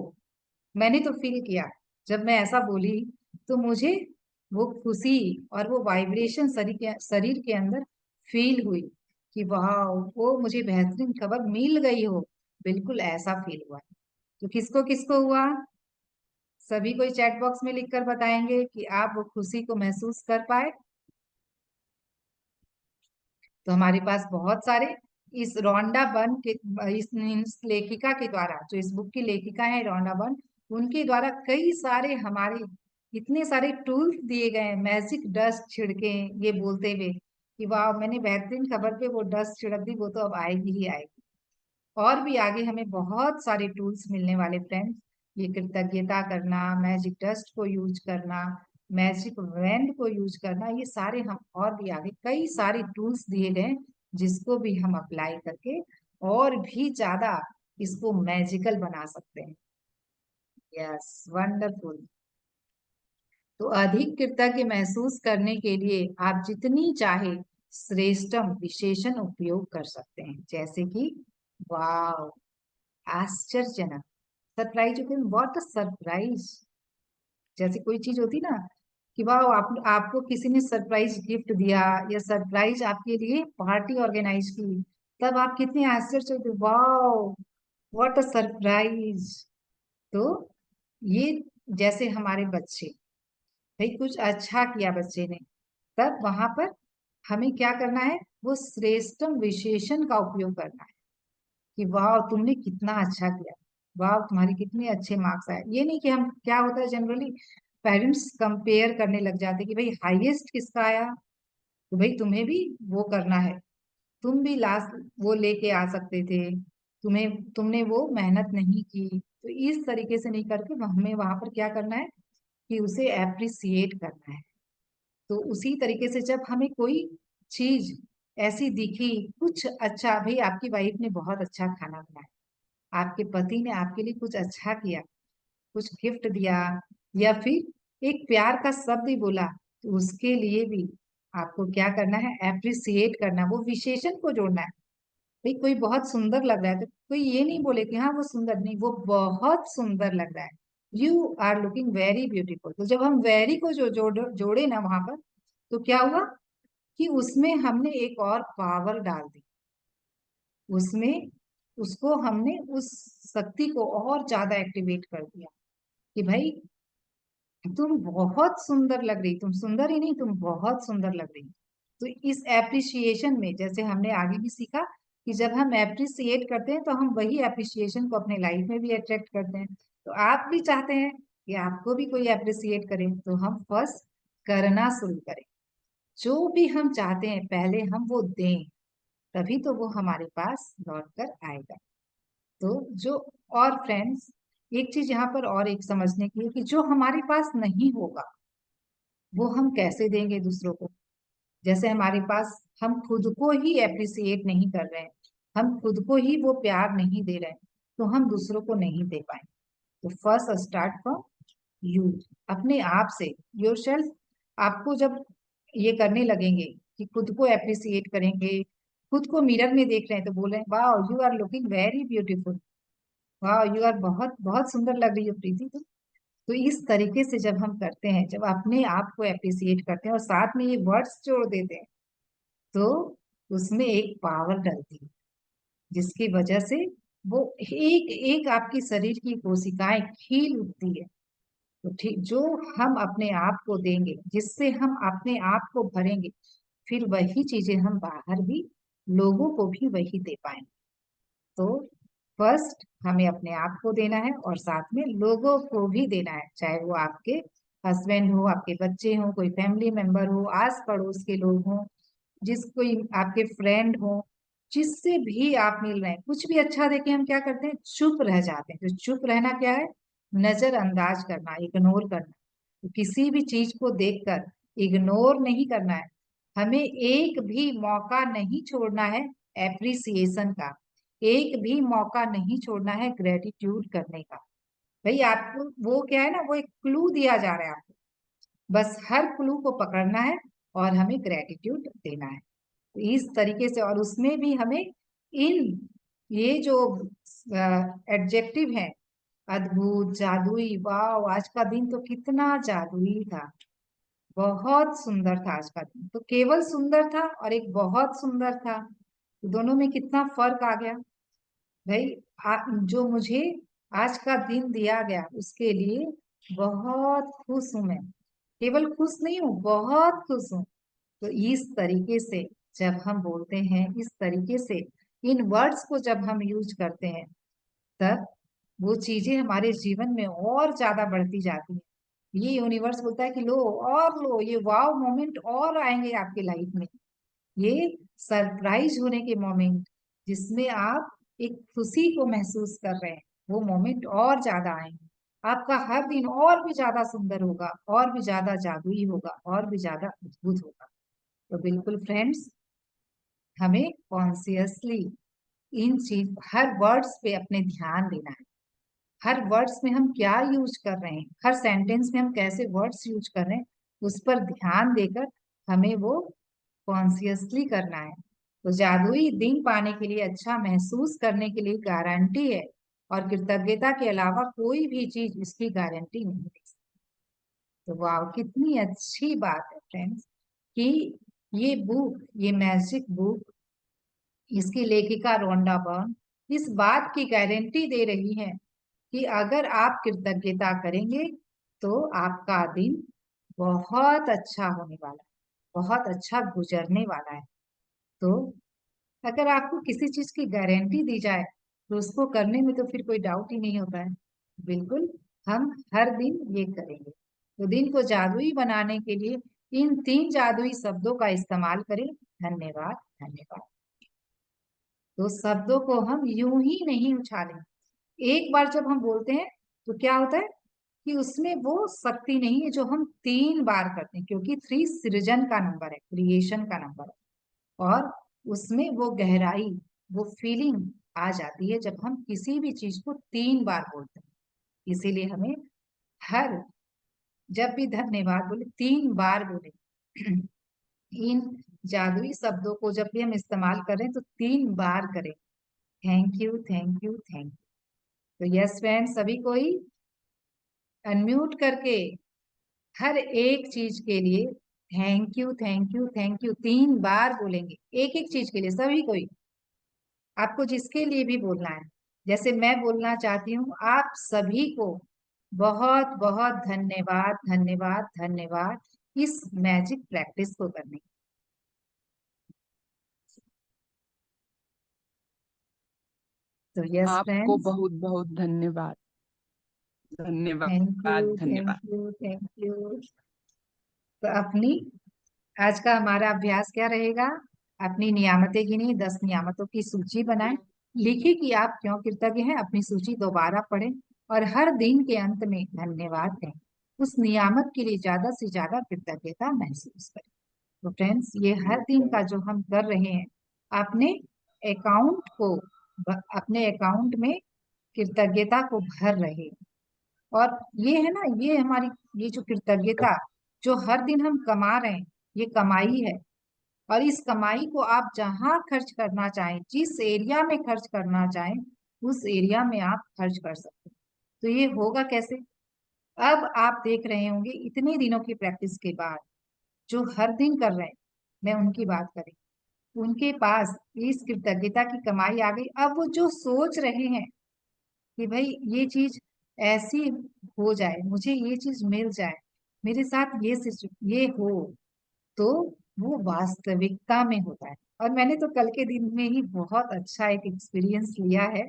मैंने तो फील किया। जब मैं ऐसा बोली तो मुझे वो खुशी और वो वाइब्रेशन शरीर के अंदर फील हुई कि वाह, वो मुझे बेहतरीन खबर मिल गई हो, बिल्कुल ऐसा फील हुआ। तो किसको किसको हुआ? सभी कोई चैट बॉक्स में लिखकर बताएंगे कि आप वो खुशी को महसूस कर पाए। तो हमारे पास बहुत सारे इस रोंडा बर्न के, इस लेखिका के द्वारा, जो इस बुक की लेखिका है रोंडा बर्न, उनके द्वारा कई सारे हमारे इतने सारे टूल्स दिए गए हैं, मैजिक डस्ट छिड़के, ये बोलते हुए कि वाह, मैंने बेहतरीन खबर पे वो डस्ट छिड़क दी, वो तो अब आएगी ही आएगी। और भी आगे हमें बहुत सारे टूल्स मिलने वाले फ्रेंड्स। ये कृतज्ञता करना, मैजिक डस्ट को यूज करना, मैजिक वैंड को यूज करना, ये सारे हम और भी आगे कई सारे टूल्स दिए गए, जिसको भी हम अप्लाई करके और भी ज्यादा इसको मैजिकल बना सकते हैं। Yes, wonderful. तो अधिक कृतज्ञ महसूस करने के लिए आप जितनी चाहे श्रेष्ठतम विशेषण उपयोग कर सकते हैं, जैसे कि वाव, आश्चर्यजनक, सरप्राइज होते हैं, व्हाट अ सरप्राइज। जैसे कोई चीज होती ना कि वाह, आपको किसी ने सरप्राइज गिफ्ट दिया या सरप्राइज आपके लिए पार्टी ऑर्गेनाइज की, तब आप कितने आश्चर्य होते, वाह व्हाट अ सरप्राइज। तो ये जैसे हमारे बच्चे, भाई कुछ अच्छा किया बच्चे ने, तब वहां पर हमें क्या करना है, वो श्रेष्ठतम विशेषण का उपयोग करना है कि वाह तुमने कितना अच्छा किया, वाह तुम्हारे कितने अच्छे मार्क्स आए। ये नहीं कि हम, क्या होता है जनरली पेरेंट्स कंपेयर करने लग जाते कि भाई हाईएस्ट किसका आया, तो भाई तुम्हें भी वो करना है, तुम भी लास्ट वो लेके आ सकते थे, तुमने वो मेहनत नहीं की। तो इस तरीके से नहीं करके हमें वहां पर क्या करना है कि उसे एप्रिसिएट करना है। तो उसी तरीके से जब हमें कोई चीज ऐसी दिखी, कुछ अच्छा, भाई आपकी वाइफ ने बहुत अच्छा खाना बनाया, आपके पति ने आपके लिए कुछ अच्छा किया, कुछ गिफ्ट दिया, या फिर एक प्यार का शब्द ही बोला, तो उसके लिए भी आपको क्या करना है, एप्रिसिएट करना, वो विशेषण को जोड़ना है। भाई कोई बहुत सुंदर लग रहा है तो कोई ये नहीं बोले कि हाँ वो सुंदर नहीं, वो बहुत सुंदर लग रहा है, you are looking very beautiful. तो जब हम वेरी को जो जोड़े ना वहां पर, तो क्या हुआ कि उसमें हमने एक और पावर डाल दी, उसमें उसको हमने उस शक्ति को और ज्यादा एक्टिवेट कर दिया कि भाई तुम बहुत सुंदर लग रही, तुम सुंदर ही नहीं, तुम बहुत सुंदर लग रही। तो इस एप्रिसिएशन में, जैसे हमने आगे भी सीखा कि जब हम एप्रिसिएट करते हैं तो हम वही एप्रिसिएशन को अपने लाइफ में भी अट्रैक्ट करते हैं। तो आप भी चाहते हैं कि आपको भी कोई एप्रिसिएट करे, तो हम फर्स्ट करना शुरू करें। जो भी हम चाहते हैं पहले हम वो दें, तभी तो वो हमारे पास लौट कर आएगा। तो जो, और फ्रेंड्स एक चीज यहाँ पर और एक समझने की है कि जो हमारे पास नहीं होगा वो हम कैसे देंगे दूसरों को। जैसे हमारे पास, हम खुद को ही एप्रिसिएट नहीं कर रहे हैं, हम खुद को ही वो प्यार नहीं दे रहे हैं, तो हम दूसरों को नहीं दे पाएंगे। तो फर्स्ट स्टार्ट फ्रॉम यू, अपने आप से, योरसेल्फ। आपको जब ये करने लगेंगे कि खुद को एप्रिसिएट करेंगे, खुद को मिरर में देख रहे हैं तो बोले वाह you are looking very beautiful, वाह यू आर बहुत बहुत सुंदर लग रही है प्रीति तुम। तो इस तरीके से जब हम करते हैं, जब अपने आप को अप्रिसिएट करते हैं और साथ में ये वर्ड्स जोड़ देते हैं, तो उसमें एक पावर डलती है, जिसकी वजह से वो एक एक आपकी शरीर की कोशिकाएं खिल उठती है। तो ठीक, जो हम अपने आप को देंगे, जिससे हम अपने आप को भरेंगे, फिर वही चीजें हम बाहर भी लोगों को भी वही दे पाएंगे। तो फर्स्ट हमें अपने आप को देना है और साथ में लोगों को भी देना है, चाहे वो आपके हस्बैंड हो, आपके बच्चे हो, कोई फैमिली मेंबर हो, आस पड़ोस के लोग हों, जिस कोई आपके फ्रेंड हो, जिससे भी आप मिल रहे हैं, कुछ भी अच्छा देखे हम क्या करते हैं, चुप रह जाते हैं। तो चुप रहना क्या है, नजरअंदाज करना, इग्नोर करना। तो किसी भी चीज को देखकर इग्नोर नहीं करना है, हमें एक भी मौका नहीं छोड़ना है एप्रिसिएशन का, एक भी मौका नहीं छोड़ना है ग्रेटिट्यूड करने का। भाई आपको वो क्या है ना, वो एक क्लू दिया जा रहा है आपको, बस हर क्लू को पकड़ना है और हमें ग्रेटिट्यूड देना है। तो इस तरीके से, और उसमें भी हमें इन ये जो एडजेक्टिव है, अद्भुत, जादुई, वाव, आज का दिन तो कितना जादुई था, बहुत सुंदर था आज का दिन, तो केवल सुंदर था और एक बहुत सुंदर था, तो दोनों में कितना फर्क आ गया। भाई जो मुझे आज का दिन दिया गया उसके लिए बहुत खुश हूं मैं, केवल खुश नहीं हूँ, बहुत खुश हूँ। तो इस तरीके से जब हम बोलते हैं, इस तरीके से इन वर्ड्स को जब हम यूज करते हैं, तब वो चीजें हमारे जीवन में और ज्यादा बढ़ती जाती हैं। ये यूनिवर्स बोलता है कि लो और लो, ये वाव मोमेंट और आएंगे आपके लाइफ में, ये सरप्राइज होने के मोमेंट, जिसमें आप एक खुशी को महसूस कर रहे हैं, वो मोमेंट और ज्यादा आएंगे। आपका हर दिन और भी ज्यादा सुंदर होगा, और भी ज्यादा जादुई होगा, और भी ज्यादा अद्भुत होगा। तो बिल्कुल फ्रेंड्स, हमें कॉन्शियसली इन चीज, हर वर्ड्स पे अपने ध्यान देना है, हर वर्ड्स में हम क्या यूज कर रहे हैं, हर सेंटेंस में हम कैसे वर्ड्स यूज कर रहे हैं, उस पर ध्यान देकर हमें वो कॉन्शियसली करना है। तो जादुई दिन पाने के लिए, अच्छा महसूस करने के लिए गारंटी है, और कृतज्ञता के अलावा कोई भी चीज इसकी गारंटी नहीं दे सकती। तो वाह, कितनी अच्छी बात है फ्रेंड्स कि ये बुक, ये मैजिक बुक, इसकी लेखिका रोंडा बर्न इस बात की गारंटी दे रही है कि अगर आप कृतज्ञता करेंगे तो आपका दिन बहुत अच्छा होने वाला है, बहुत अच्छा गुजरने वाला है। तो अगर आपको किसी चीज की गारंटी दी जाए तो उसको करने में तो फिर कोई डाउट ही नहीं होता है। बिल्कुल, हम हर दिन ये करेंगे। तो दिन को जादुई बनाने के लिए इन 3 जादुई शब्दों का इस्तेमाल करें। धन्यवाद, धन्यवाद। तो शब्दों को हम यूं ही नहीं उछालें। एक बार जब हम बोलते हैं तो क्या होता है कि उसमें वो शक्ति नहीं है जो हम 3 बार करते हैं, क्योंकि 3 सृजन का नंबर है, क्रिएशन का नंबर है, और उसमें वो गहराई, वो फीलिंग आ जाती है जब हम किसी भी चीज को 3 बार बोलते हैं। इसीलिए हमें हर, जब भी धन्यवाद बोले 3 बार बोले। इन जादुई शब्दों को जब भी हम इस्तेमाल करें तो 3 बार करें। Thank you, thank you, thank you. तो यस फ्रेंड, सभी कोई अनम्यूट करके हर एक चीज के लिए thank you, thank you, thank you 3 बार बोलेंगे, एक एक चीज के लिए सभी कोई। आपको जिसके लिए भी बोलना है, जैसे मैं बोलना चाहती हूँ आप सभी को बहुत बहुत धन्यवाद, धन्यवाद, धन्यवाद इस मैजिक प्रैक्टिस को करने। तो यस आपको फ्रेंड्स, बहुत बहुत धन्यवाद। थैंक धन्यवाद, यू, थैंक धन्यवाद। You, thank you. तो अपनी आज का हमारा अभ्यास क्या रहेगा? अपनी नियामतें गिनी, 10 नियामतों की सूची बनाएं, लिखिए कि आप क्यों कृतज्ञ हैं, अपनी सूची दोबारा पढ़ें, और हर दिन के अंत में धन्यवाद दें। उस नियामत के लिए ज्यादा से ज्यादा कृतज्ञता महसूस करें। तो फ्रेंड्स, ये हर दिन का जो हम कर रहे हैं, अपने अकाउंट को, अपने अकाउंट में कृतज्ञता को भर रहे हैं। और ये है ना, ये हमारी, ये जो कृतज्ञता जो हर दिन हम कमा रहे हैं, ये कमाई है, और इस कमाई को आप जहां खर्च करना चाहें, जिस एरिया में खर्च करना चाहें, उस एरिया में आप खर्च कर सकते हैं। तो ये होगा कैसे? अब आप देख रहे होंगे इतने दिनों की प्रैक्टिस के बाद जो हर दिन कर रहे हैं, मैं उनकी बात करें, उनके पास इस कृतज्ञता की कमाई आ गई। अब वो जो सोच रहे हैं कि भाई ये चीज ऐसी हो जाए, मुझे ये चीज मिल जाए, मेरे साथ ये हो, तो वो वास्तविकता में होता है। और मैंने तो कल के दिन में ही बहुत अच्छा एक एक्सपीरियंस लिया है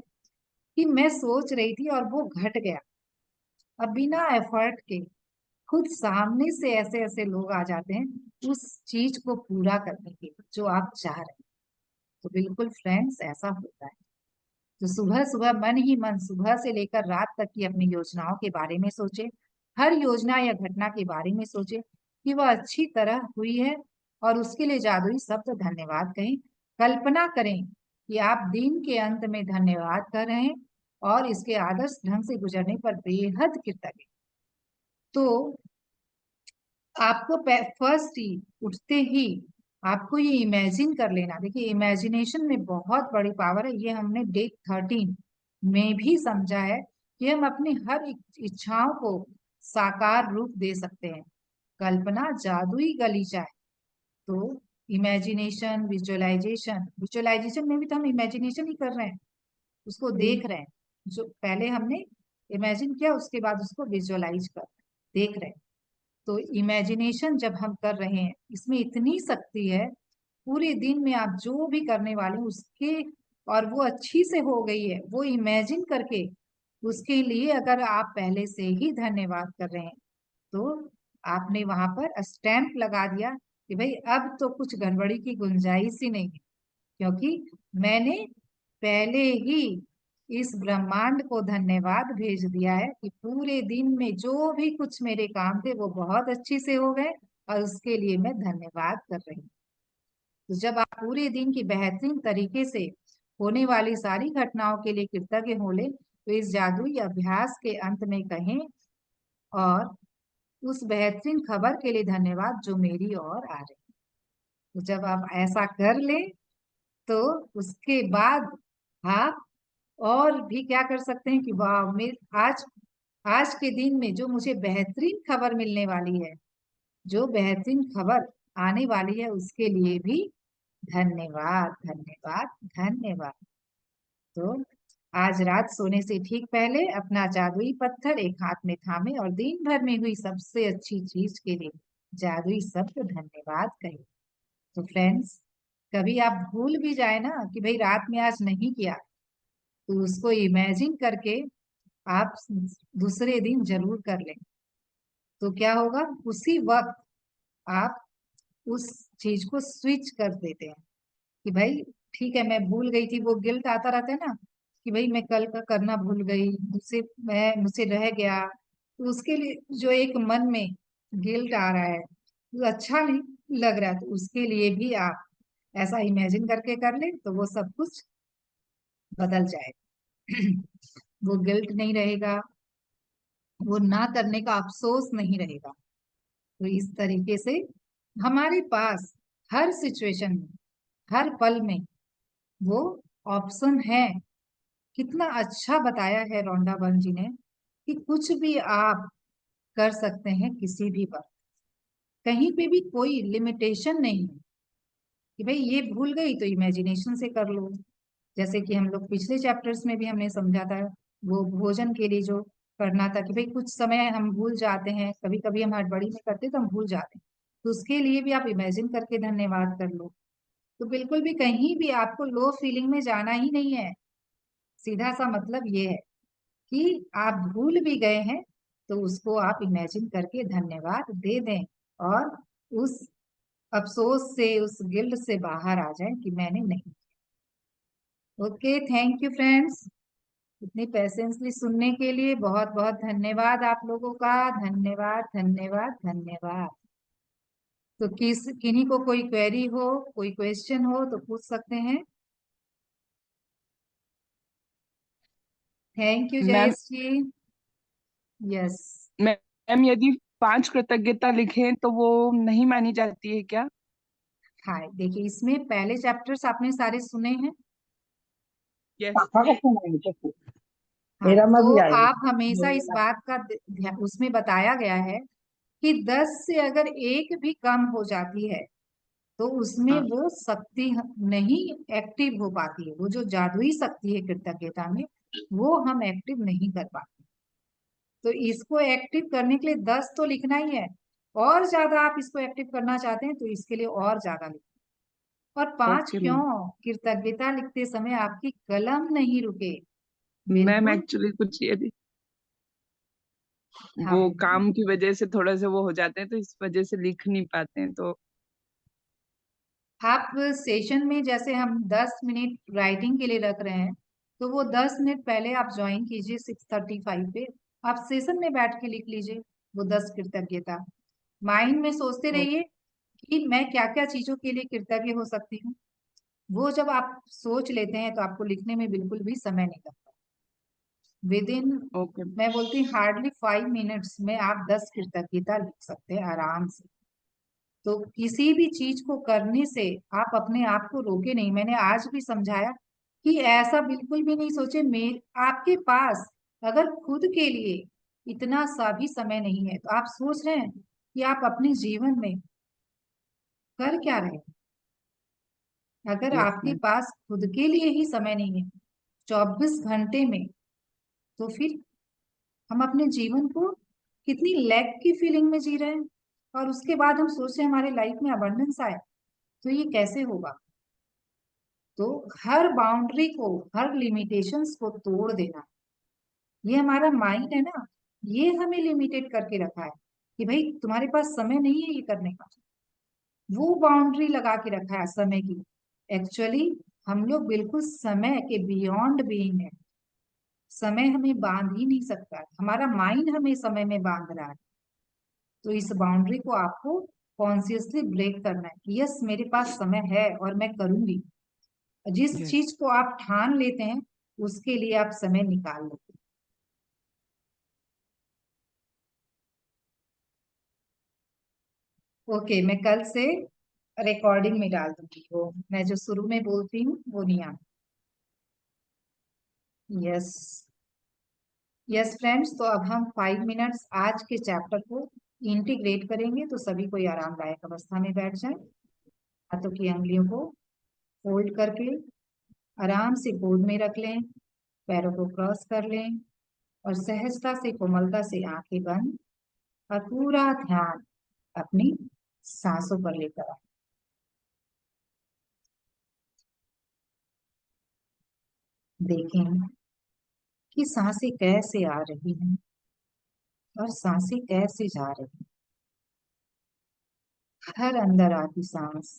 कि मैं सोच रही थी और वो घट गया, और बिना एफर्ट के खुद सामने से ऐसे ऐसे लोग आ जाते हैं उस चीज को पूरा करने के लिए जो आप चाह रहे हैं। तो बिल्कुल फ्रेंड्स, ऐसा होता है। तो सुबह सुबह मन ही मन, सुबह से लेकर रात तक की अपनी योजनाओं के बारे में सोचे, हर योजना या घटना के बारे में सोचे कि वह अच्छी तरह हुई है और उसके लिए जादुई शब्द धन्यवाद कहें। कल्पना करें कि आप दिन के अंत में धन्यवाद कर रहे हैं और इसके आदर्श ढंग से गुजरने पर बेहद कृतज्ञ। तो आपको फर्स्ट ही उठते ही आपको ये इमेजिन कर लेना। देखिए, इमेजिनेशन में बहुत बड़ी पावर है। ये हमने डे 13 में भी समझा है कि हम अपनी हर इच्छाओं को साकार रूप दे सकते हैं। कल्पना जादुई गलीचा है। तो इमेजिनेशन, विजुअलाइजेशन, विजुअलाइजेशन में भी तो हम इमेजिनेशन ही कर रहे हैं, उसको देख रहे हैं। जो पहले हमने इमेजिन किया, उसके बाद उसको विजुअलाइज कर देख रहे हैं। तो इमेजिनेशन जब हम कर रहे हैं, इसमें इतनी शक्ति है। पूरे दिन में आप जो भी करने वाले हैं उसके, और वो अच्छी से हो गई है, वो इमेजिन करके उसके लिए अगर आप पहले से ही धन्यवाद कर रहे हैं, तो आपने वहां पर स्टैंप लगा दिया कि भाई अब तो कुछ गड़बड़ी की गुंजाइश ही नहीं है, क्योंकि मैंने पहले ही इस ब्रह्मांड को धन्यवाद भेज दिया है कि पूरे दिन में जो भी कुछ मेरे काम थे वो बहुत अच्छे से हो गए, और उसके लिए मैं धन्यवाद कर रही हूँ। तो जब आप पूरे दिन की बेहतरीन तरीके से होने वाली सारी घटनाओं के लिए कृतज्ञ हो ले, तो इस जादुई अभ्यास के अंत में कहें, और उस बेहतरीन खबर के लिए धन्यवाद जो मेरी ओर आ रही है। तो जब आप ऐसा कर ले, तो उसके बाद आप और भी क्या कर सकते हैं कि वाह, मैं आज आज के दिन में जो मुझे बेहतरीन खबर मिलने वाली है, जो बेहतरीन खबर आने वाली है, उसके लिए भी धन्यवाद, धन्यवाद, धन्यवाद। तो आज रात सोने से ठीक पहले अपना जादुई पत्थर एक हाथ में थामे और दिन भर में हुई सबसे अच्छी चीज के लिए जादुई शब्द धन्यवाद कहे। तो फ्रेंड्स, कभी आप भूल भी जाए ना कि भाई रात में आज नहीं किया, तो उसको इमेजिन करके आप दूसरे दिन जरूर कर लें। तो क्या होगा, उसी वक्त आप उस चीज को स्विच कर देते हैं कि भाई ठीक है, मैं भूल गई थी। वो गिल्ट आता रहता है ना कि भाई मैं कल का करना भूल गई, मुझसे रह गया। तो उसके लिए जो एक मन में गिल्ट आ रहा है, तो अच्छा नहीं लग रहा है, तो उसके लिए भी आप ऐसा इमेजिन करके कर ले, तो वो सब कुछ बदल जाएगा। वो गिल्ट नहीं रहेगा, वो ना करने का अफसोस नहीं रहेगा। तो इस तरीके से हमारे पास हर सिचुएशन में, हर पल में वो ऑप्शन है। कितना अच्छा बताया है रोंडा बहन जी ने कि कुछ भी आप कर सकते हैं किसी भी वक्त, कहीं पे भी कोई लिमिटेशन नहीं है कि भाई ये भूल गई तो इमेजिनेशन से कर लो। जैसे कि हम लोग पिछले चैप्टर्स में भी हमने समझा था, वो भोजन के लिए जो करना था कि भाई कुछ समय हम भूल जाते हैं, कभी कभी हम हड़बड़ी में करते तो हम भूल जाते हैं, तो उसके लिए भी आप इमेजिन करके धन्यवाद कर लो। तो बिल्कुल भी कहीं भी आपको लो फीलिंग में जाना ही नहीं है। सीधा सा मतलब ये है कि आप भूल भी गए हैं, तो उसको आप इमेजिन करके धन्यवाद दे दें, और उस अफसोस से, उस गिल्ट से बाहर आ जाएं कि मैंने नहीं। ओके, थैंक यू फ्रेंड्स, इतनी पेशेंसली सुनने के लिए बहुत बहुत धन्यवाद आप लोगों का। धन्यवाद, धन्यवाद, धन्यवाद। तो किन्हीं को कोई क्वेरी हो, कोई क्वेश्चन हो तो पूछ सकते हैं। Thank you ma'am Jayesh ji. Yes. Ma'am यदि 5 कृतज्ञता लिखें तो वो नहीं मानी जाती है क्या? हाँ, देखिए, इसमें पहले चैप्टर्स आपने सारे सुने हैं। यस। पापा का फोन आया क्या? हाँ, मेरा में तो भी आएगा। आप हमेशा इस बात का उसमें बताया गया है कि 10 से अगर एक भी कम हो जाती है, तो उसमें हाँ, वो शक्ति नहीं एक्टिव हो पाती है। वो जो जादुई शक्ति है कृतज्ञता में, वो हम एक्टिव नहीं कर पाते। तो इसको एक्टिव करने के लिए 10 तो लिखना ही है, और ज्यादा आप इसको एक्टिव करना चाहते हैं तो इसके लिए और ज्यादा लिखना। और 5 ओके क्यों, मैम। कृतज्ञता लिखते समय आपकी कलम नहीं रुके। मैम बिल्कुल। एक्चुअली कुछ यदि हाँ, वो बोलिए। काम की वजह से थोड़ा सा वो हो जाते हैं, तो इस वजह से लिख नहीं पाते हैं तो। आप सेशन में जैसे हम 10 मिनट राइटिंग के लिए रख रहे हैं, तो वो 10 मिनट पहले आप ज्वाइन कीजिए 6:35 पे। आप सेशन में बैठ के लिख लीजिए वो 10 कृतज्ञता। माइंड में सोचते ओ, रहिए कि मैं क्या क्या चीजों के लिए कृतज्ञ हो सकती हूँ। वो जब आप सोच लेते हैं तो आपको लिखने में बिल्कुल भी समय नहीं लगता। With in, okay. मैं बोलती हूँ हार्डली 5 मिनट्स में आप 10 कृतज्ञता लिख सकते हैं आराम से। तो किसी भी चीज को करने से आप अपने आप को रोके नहीं। मैंने आज भी समझाया कि ऐसा बिल्कुल भी नहीं सोचे मेरे आपके पास अगर खुद के लिए इतना सा भी समय नहीं है तो आप सोच रहे हैं कि आप अपने जीवन में कर क्या रहे हैं। अगर यस आपके मैम। पास खुद के लिए ही समय नहीं है 24 घंटे में, तो फिर हम अपने जीवन को कितनी लैक की फीलिंग में जी रहे हैं। और उसके बाद हम सोच रहे हैं हमारे लाइफ में अबंडेंस आए, तो ये कैसे होगा। तो हर बाउंड्री को, हर लिमिटेशंस को तोड़ देना, ये हमारा माइंड है ना, ये हमें लिमिटेड करके रखा है कि भाई तुम्हारे पास समय नहीं है ये करने का। वो बाउंड्री लगा के रखा है समय की। एक्चुअली हम लोग बिल्कुल समय के बियॉन्ड बीइंग है। समय हमें बांध ही नहीं सकता है, हमारा माइंड हमें समय में बांध रहा है। तो इस बाउंड्री को आपको कॉन्शियसली ब्रेक करना है कि यस मेरे पास समय है और मैं करूंगी। जिस यस। चीज को आप ठान लेते हैं उसके लिए आप समय निकाल लेते हैं। ओके, मैं कल से रिकॉर्डिंग में डाल दूंगी, वो मैं जो शुरू में बोलती हूँ वो नहीं आता। यस, यस फ्रेंड्स, तो अब हम 5 मिनट्स आज के चैप्टर को इंटीग्रेट करेंगे। तो सभी कोई आरामदायक अवस्था में बैठ जाए, हाथों की अंगुलियों को फोल्ड करके आराम से गोद में रख लें, पैरों को क्रॉस कर लें और सहजता से, कोमलता से आंखें बंद और पूरा ध्यान अपनी सांसों पर लेकर आए। देखें कि सांसें कैसे आ रही हैं और सांसें कैसे जा रही हैं। हर अंदर आती सांस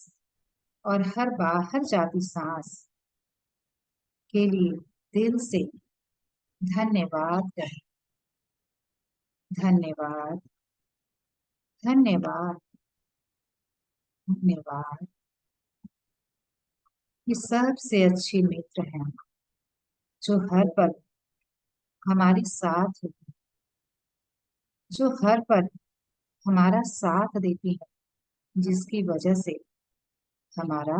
और हर बाहर जाती सांस के लिए दिल से धन्यवाद करें। धन्यवाद, धन्यवाद, धन्यवाद। ये सबसे अच्छी मित्र हैं जो हर पल हमारे साथ होती, जो हर पल हमारा साथ देती है, जिसकी वजह से हमारा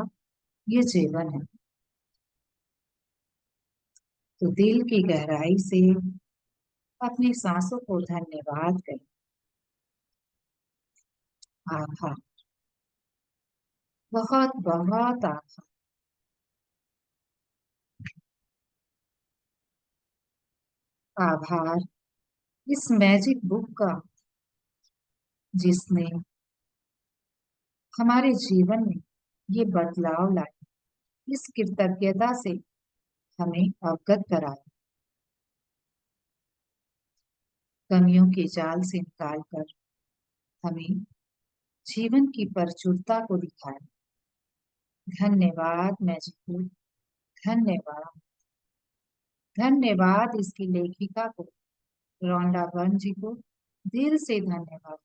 ये जीवन है। तो दिल की गहराई से अपनी सांसों को धन्यवाद करें। आभार, बहुत बहुत आभार। आभार इस मैजिक बुक का जिसने हमारे जीवन में ये बदलाव लाया, इस कृतज्ञता से हमें अवगत कराया, कमियों के जाल से निकालकर हमें जीवन की प्रचुरता को दिखाया। धन्यवाद मैजिक बुक, धन्यवाद। धन्यवाद इसकी लेखिका को, रोंडा बर्न जी को दिल से धन्यवाद,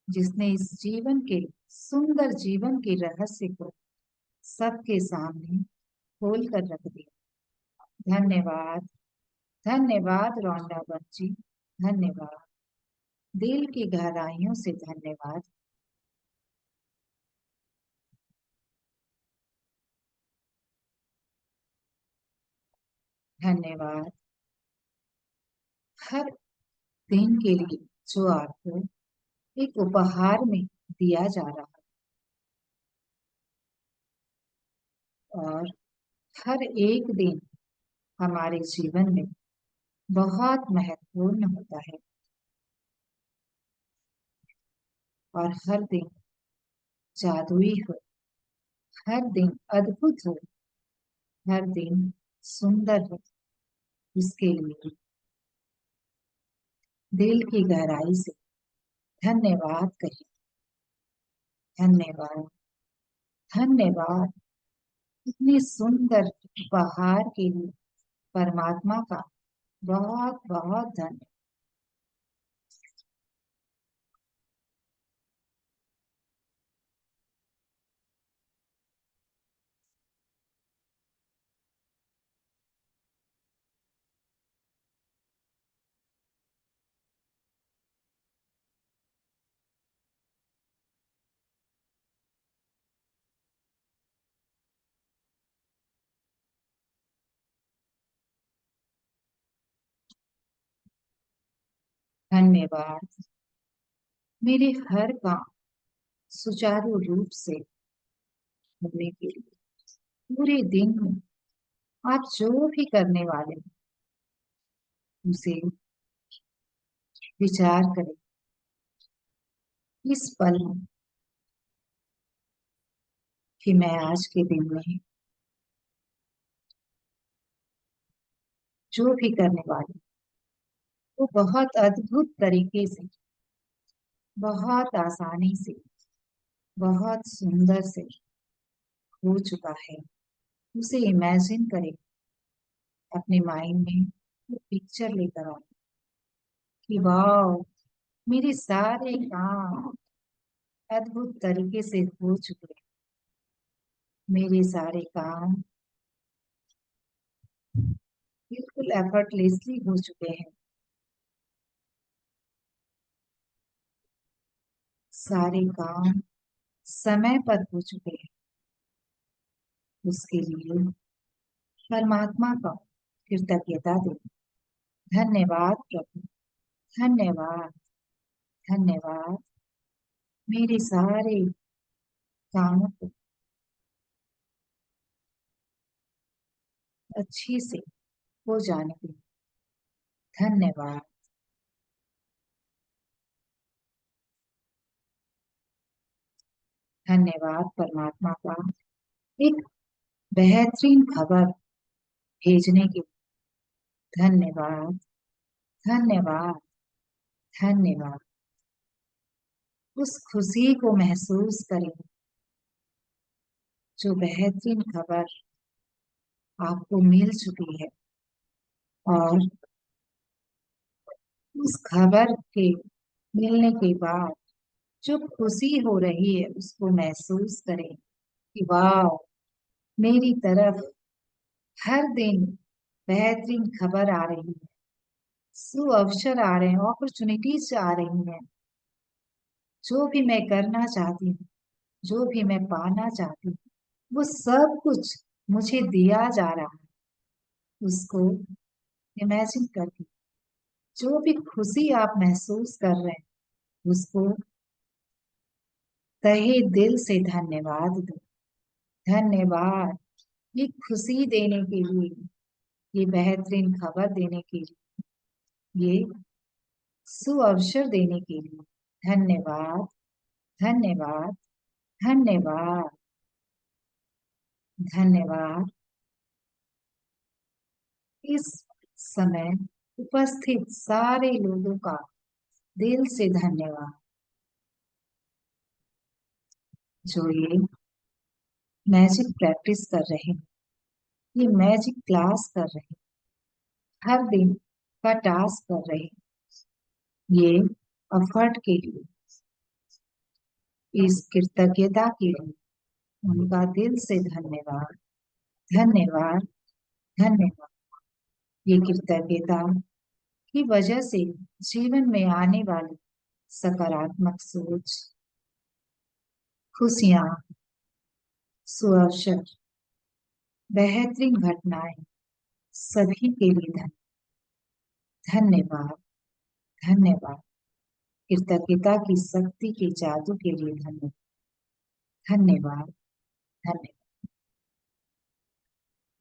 जिसने इस जीवन के, सुंदर जीवन के रहस्य को सबके सामने खोल कर रख दिया। धन्यवाद, धन्यवाद रोंडा बर्न जी, धन्यवाद। दिल की गहराइयों से धन्यवाद। धन्यवाद हर दिन के लिए जो आपको एक उपहार में दिया जा रहा है, और हर एक दिन हमारे जीवन में बहुत महत्वपूर्ण होता है, और हर दिन जादुई हो, हर दिन अद्भुत हो, हर दिन सुंदर हो। इसके लिए दिल की गहराई से धन्यवाद कहिए। धन्यवाद, धन्यवाद इतने सुंदर उपहार के लिए परमात्मा का बहुत बहुत धन्यवाद। धन्यवाद। मेरे हर काम सुचारू रूप से होने के लिए पूरे दिन में आप जो भी करने वाले हैं, उसे विचार करें। इस पल में कि मैं आज के दिन में जो भी करने वाली हूँ, वो बहुत अद्भुत तरीके से, बहुत आसानी से, बहुत सुंदर से हो चुका है। उसे इमेजिन करें, अपने माइंड में वो पिक्चर लेकर आओ कि वाह, मेरे सारे काम अद्भुत तरीके से हो चुके हैं। मेरे सारे काम बिल्कुल एफर्टलेसली हो चुके हैं। सारे काम समय पर हो चुके हैं। उसके लिए परमात्मा का कृतज्ञता दे। धन्यवाद प्रभु, धन्यवाद, धन्यवाद। मेरे सारे कामों को अच्छी से हो जाने के लिए धन्यवाद। धन्यवाद परमात्मा का एक बेहतरीन खबर भेजने के लिए धन्यवाद, धन्यवाद, धन्यवाद। उस खुशी को महसूस करें जो बेहतरीन खबर आपको मिल चुकी है, और उस खबर के मिलने के बाद जो खुशी हो रही है उसको महसूस करें कि वाह, मेरी तरफ हर दिन बेहतरीन खबर आ रही है, सु अवसर आ रहे हैं, अपॉर्चुनिटीज आ रही हैं। जो भी मैं करना चाहती हूँ, जो भी मैं पाना चाहती हूँ, वो सब कुछ मुझे दिया जा रहा है। उसको इमेजिन करके जो भी खुशी आप महसूस कर रहे हैं, उसको तहे दिल से धन्यवाद दो। धन्यवाद, ये खुशी देने के लिए, ये बेहतरीन खबर देने के लिए, ये सुअवसर देने के लिए धन्यवाद, धन्यवाद, धन्यवाद, धन्यवाद। इस समय उपस्थित सारे लोगों का दिल से धन्यवाद, जो ये मैजिक प्रैक्टिस कर रहे हैं, ये मैजिक क्लास कर रहे हैं, हर दिन का टास्क कर रहे हैं, ये एफर्ट के लिए, इस कृतज्ञता के लिए उनका दिल से धन्यवाद, धन्यवाद, धन्यवाद। ये कृतज्ञता की वजह से जीवन में आने वाली सकारात्मक सोच, खुशियां, सुअवसर, बेहतरीन घटनाएं, सभी के लिए धन्यवाद, धन्यवाद। कृतज्ञता की शक्ति के जादू के लिए धन्यवाद, धन्यवाद, धन्यवाद।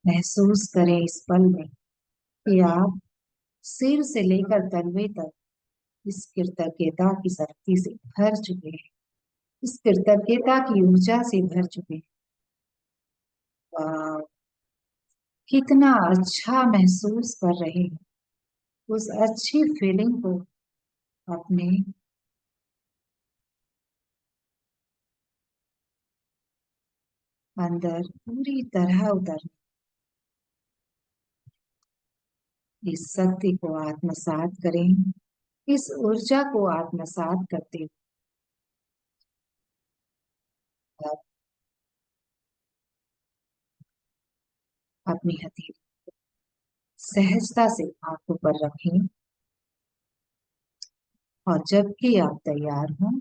महसूस करें इस पल में कि आप सिर से लेकर तलवे तक इस कृतज्ञता की शक्ति से भर चुके हैं, इस कृतज्ञता की ऊर्जा से भर चुके हैं। वाह, कितना अच्छा महसूस कर रहे हैं। उस अच्छी फीलिंग को अपने अंदर पूरी तरह उतर, इस शक्ति को आत्मसात करें, इस ऊर्जा को आत्मसात करते हुए आप अपनी हथेली सहजता से आंखों पर रखें, और जबकि आप तैयार हों,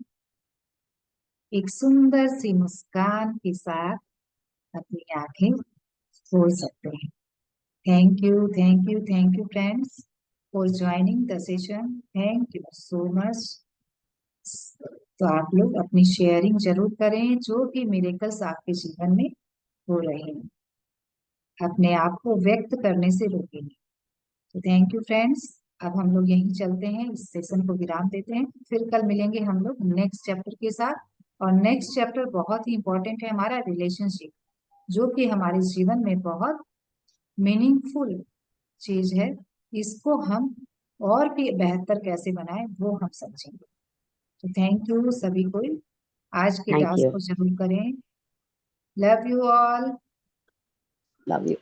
एक सुंदर सी मुस्कान के साथ अपनी आंखें खोल सकते हैं। Thank you, thank you, thank you friends. For joining the session. Thank you so much. तो आप लोग अपनी शेयरिंग जरूर करें, जो भी मिरेकल्स आपके जीवन में हो रहे हैं, अपने आप को व्यक्त करने से रोकें नहीं। तो थैंक यू फ्रेंड्स, अब हम लोग यहीं चलते हैं, इस सेशन को विराम देते हैं। फिर कल मिलेंगे हम लोग नेक्स्ट चैप्टर के साथ। और नेक्स्ट चैप्टर बहुत ही इंपॉर्टेंट है, हमारा रिलेशनशिप, जो कि हमारे जीवन में बहुत मीनिंगफुल चीज है। इसको हम और भी बेहतर कैसे बनाएं वो हम समझेंगे। तो थैंक यू सभी को, आज के थैंक टास्क यू। को जरूर करें। Love you all. Love you.